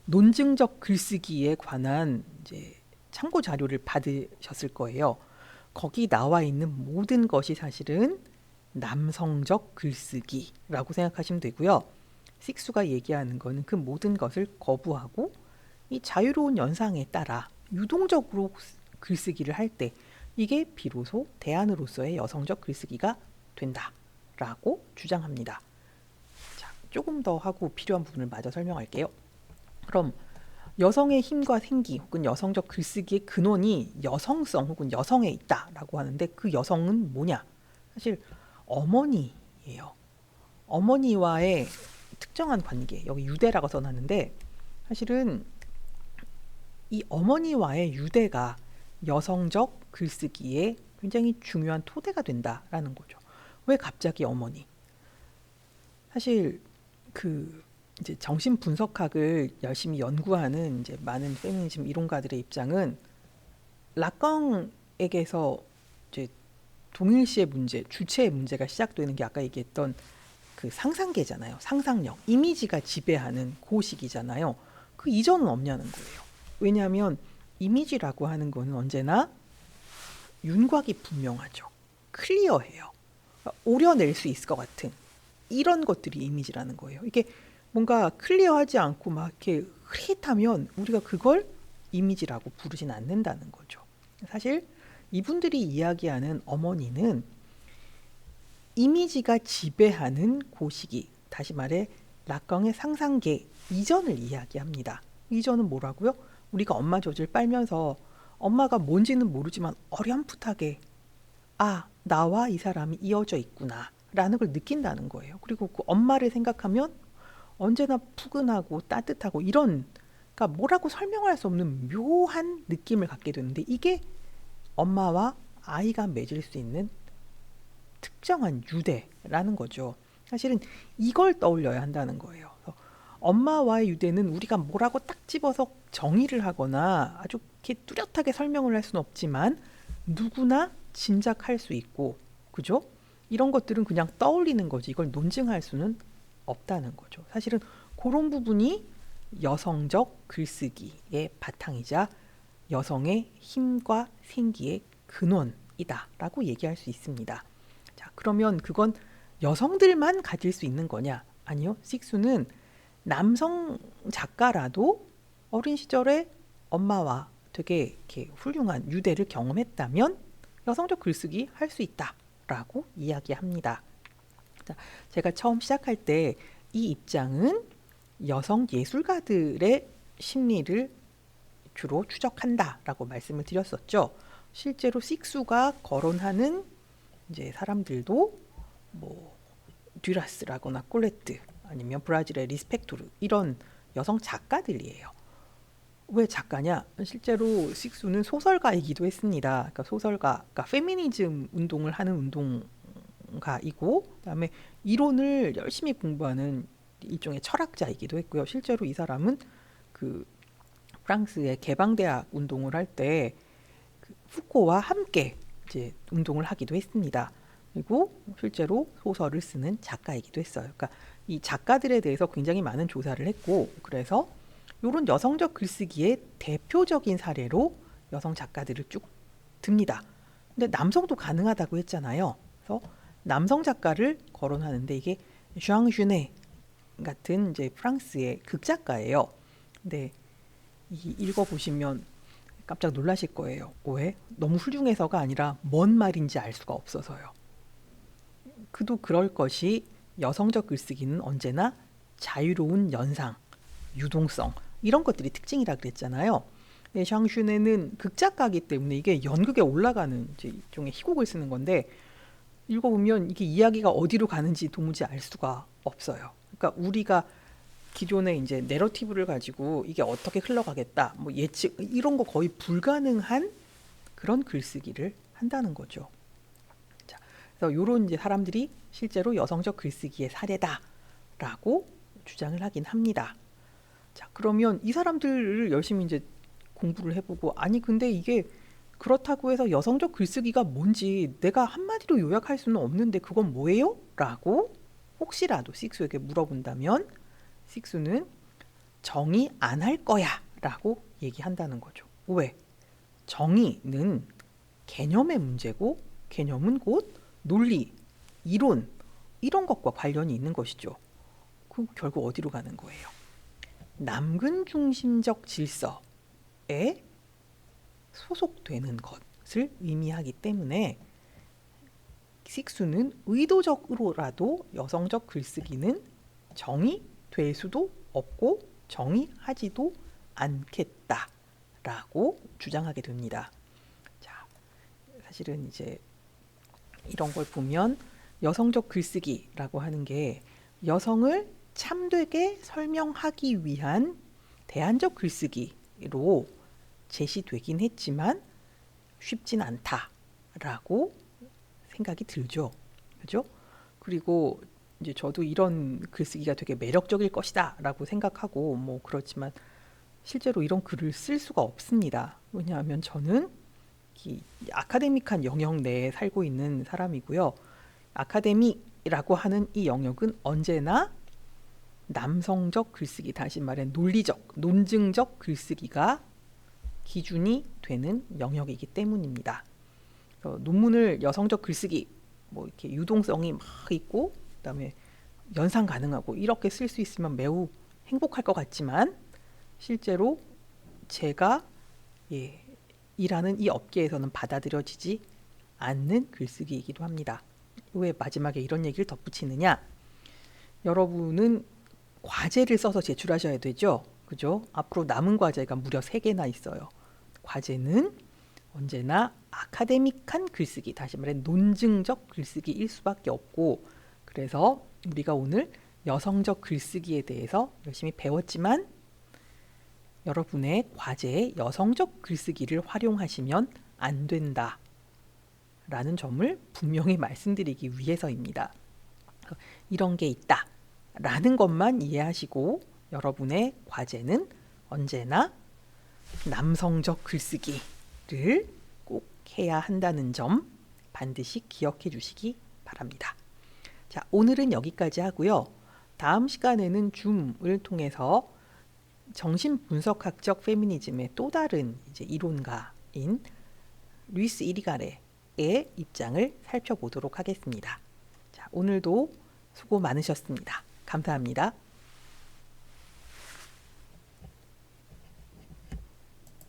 논증적 글쓰기에 관한 이제 참고 자료를 받으셨을 거예요. 거기 나와 있는 모든 것이 사실은 남성적 글쓰기라고 생각하시면 되고요. 식수가 얘기하는 것은 그 모든 것을 거부하고 이 자유로운 연상에 따라 유동적으로 글쓰기를 할 때 이게 비로소 대안으로서의 여성적 글쓰기가 된다라고 주장합니다. 자, 조금 더 하고 필요한 부분을 마저 설명할게요. 그럼 여성의 힘과 생기 혹은 여성적 글쓰기의 근원이 여성성 혹은 여성에 있다라고 하는데, 그 여성은 뭐냐? 사실 어머니예요. 어머니와의 특정한 관계, 여기 유대라고 써놨는데 사실은 이 어머니와의 유대가 여성적 글쓰기에 굉장히 중요한 토대가 된다라는 거죠. 왜 갑자기 어머니? 사실 그 이제 정신 분석학을 열심히 연구하는 이제 많은 페미니즘 이론가들의 입장은 라깡에게서 이제 동일시의 문제, 주체의 문제가 시작되는 게 아까 얘기했던 그 상상계잖아요. 상상력, 이미지가 지배하는 고식이잖아요. 그 이전은 없냐는 거예요. 왜냐하면 이미지라고 하는 거는 언제나 윤곽이 분명하죠. 클리어해요. 그러니까 오려낼 수 있을 것 같은 이런 것들이 이미지라는 거예요. 이게 뭔가 클리어하지 않고 막 이렇게 흐릿하면 우리가 그걸 이미지라고 부르진 않는다는 거죠. 사실 이분들이 이야기하는 어머니는 이미지가 지배하는 고시기, 다시 말해 라깡의 상상계 이전을 이야기합니다. 이전은 뭐라고요? 우리가 엄마 젖을 빨면서 엄마가 뭔지는 모르지만 어렴풋하게 아, 나와 이 사람이 이어져 있구나 라는 걸 느낀다는 거예요. 그리고 그 엄마를 생각하면 언제나 푸근하고 따뜻하고 이런, 그러니까 뭐라고 설명할 수 없는 묘한 느낌을 갖게 되는데, 이게 엄마와 아이가 맺을 수 있는 특정한 유대라는 거죠. 사실은 이걸 떠올려야 한다는 거예요. 엄마와의 유대는 우리가 뭐라고 딱 집어서 정의를 하거나 아주 이렇게 뚜렷하게 설명을 할 수는 없지만 누구나 짐작할 수 있고, 그죠? 이런 것들은 그냥 떠올리는 거지 이걸 논증할 수는 없다는 거죠. 사실은 그런 부분이 여성적 글쓰기의 바탕이자 여성의 힘과 생기의 근원인 글쓰기이다라고 얘기할 수 있습니다. 자, 그러면 그건 여성들만 가질 수 있는 거냐? 아니요. 식수는 남성 작가라도 어린 시절에 엄마와 되게 이렇게 훌륭한 유대를 경험했다면 여성적 글쓰기 할 수 있다라고 이야기합니다. 자, 제가 처음 시작할 때 이 입장은 여성 예술가들의 심리를 주로 추적한다라고 말씀을 드렸었죠. 실제로 식수가 거론하는 이제 사람들도 뭐 듀라스라거나 콜레트 아니면 브라질의 리스펙토르 이런 여성 작가들이에요. 왜 작가냐? 실제로 식수는 소설가이기도 했습니다. 그러니까 소설가, 그러니까 페미니즘 운동을 하는 운동가이고, 그다음에 이론을 열심히 공부하는 일종의 철학자이기도 했고요. 실제로 이 사람은 그 프랑스의 개방대학 운동을 할 때 그 푸코와 함께 이제 운동을 하기도 했습니다. 그리고 실제로 소설을 쓰는 작가이기도 했어요. 그러니까 이 작가들에 대해서 굉장히 많은 조사를 했고, 그래서 이런 여성적 글쓰기의 대표적인 사례로 여성 작가들을 쭉 듭니다. 근데 남성도 가능하다고 했잖아요. 그래서 남성 작가를 거론하는데 이게 쥀 ዥ네 같은 이제 프랑스의 극작가예요. 근데 읽어보시면 깜짝 놀라실 거예요. 왜? 너무 훌륭해서가 아니라 뭔 말인지 알 수가 없어서요. 그도 그럴 것이 여성적 글쓰기는 언제나 자유로운 연상, 유동성 이런 것들이 특징이라 그랬잖아요. 샹 슈네는 극작가이기 때문에 이게 연극에 올라가는 이제 일종의 희곡을 쓰는 건데 읽어보면 이게 이야기가 어디로 가는지 도무지 알 수가 없어요. 그러니까 우리가 기존의 이제 내러티브를 가지고 이게 어떻게 흘러가겠다, 뭐 예측 이런 거 거의 불가능한 그런 글쓰기를 한다는 거죠. 자, 그래서 이런 이제 사람들이 실제로 여성적 글쓰기의 사례다라고 주장을 하긴 합니다. 자, 그러면 이 사람들을 열심히 이제 공부를 해보고 아니 근데 이게 그렇다고 해서 여성적 글쓰기가 뭔지 내가 한마디로 요약할 수는 없는데 그건 뭐예요? 라고 혹시라도 식수에게 물어본다면 식수는 정의 안 할 거야 라고 얘기한다는 거죠. 왜? 정의는 개념의 문제고 개념은 곧 논리, 이론 이런 것과 관련이 있는 것이죠. 그럼 결국 어디로 가는 거예요? 남근 중심적 질서에 소속되는 것을 의미하기 때문에 식수는 의도적으로라도 여성적 글쓰기는 정의될 수도 없고 정의하지도 않겠다라고 주장하게 됩니다. 자, 사실은 이제 이런 걸 보면 여성적 글쓰기라고 하는 게 여성을 참되게 설명하기 위한 대안적 글쓰기로 제시되긴 했지만 쉽진 않다라고 생각이 들죠. 그죠? 그리고 이제 저도 이런 글쓰기가 되게 매력적일 것이다라고 생각하고 뭐 그렇지만 실제로 이런 글을 쓸 수가 없습니다. 왜냐하면 저는 이 아카데믹한 영역 내에 살고 있는 사람이고요. 아카데미라고 하는 이 영역은 언제나 남성적 글쓰기, 다시 말해 논리적, 논증적 글쓰기가 기준이 되는 영역이기 때문입니다. 논문을 여성적 글쓰기, 뭐 이렇게 유동성이 막 있고, 그다음에 연상 가능하고 이렇게 쓸 수 있으면 매우 행복할 것 같지만 실제로 제가 일하는 이 업계에서는 받아들여지지 않는 글쓰기이기도 합니다. 왜 마지막에 이런 얘기를 덧붙이느냐? 여러분은 과제를 써서 제출하셔야 되죠. 그죠? 앞으로 남은 과제가 무려 3개나 있어요. 과제는 언제나 아카데믹한 글쓰기, 다시 말해 논증적 글쓰기일 수밖에 없고, 그래서 우리가 오늘 여성적 글쓰기에 대해서 열심히 배웠지만 여러분의 과제에 여성적 글쓰기를 활용하시면 안 된다 라는 점을 분명히 말씀드리기 위해서입니다. 이런 게 있다 라는 것만 이해하시고 여러분의 과제는 언제나 남성적 글쓰기를 꼭 해야 한다는 점 반드시 기억해 주시기 바랍니다. 자, 오늘은 여기까지 하고요. 다음 시간에는 줌을 통해서 정신분석학적 페미니즘의 또 다른 이제 이론가인 루이스 이리가레 해석의 입장을 살펴보도록 하겠습니다. 자, 오늘도 수고 많으셨습니다. 감사합니다.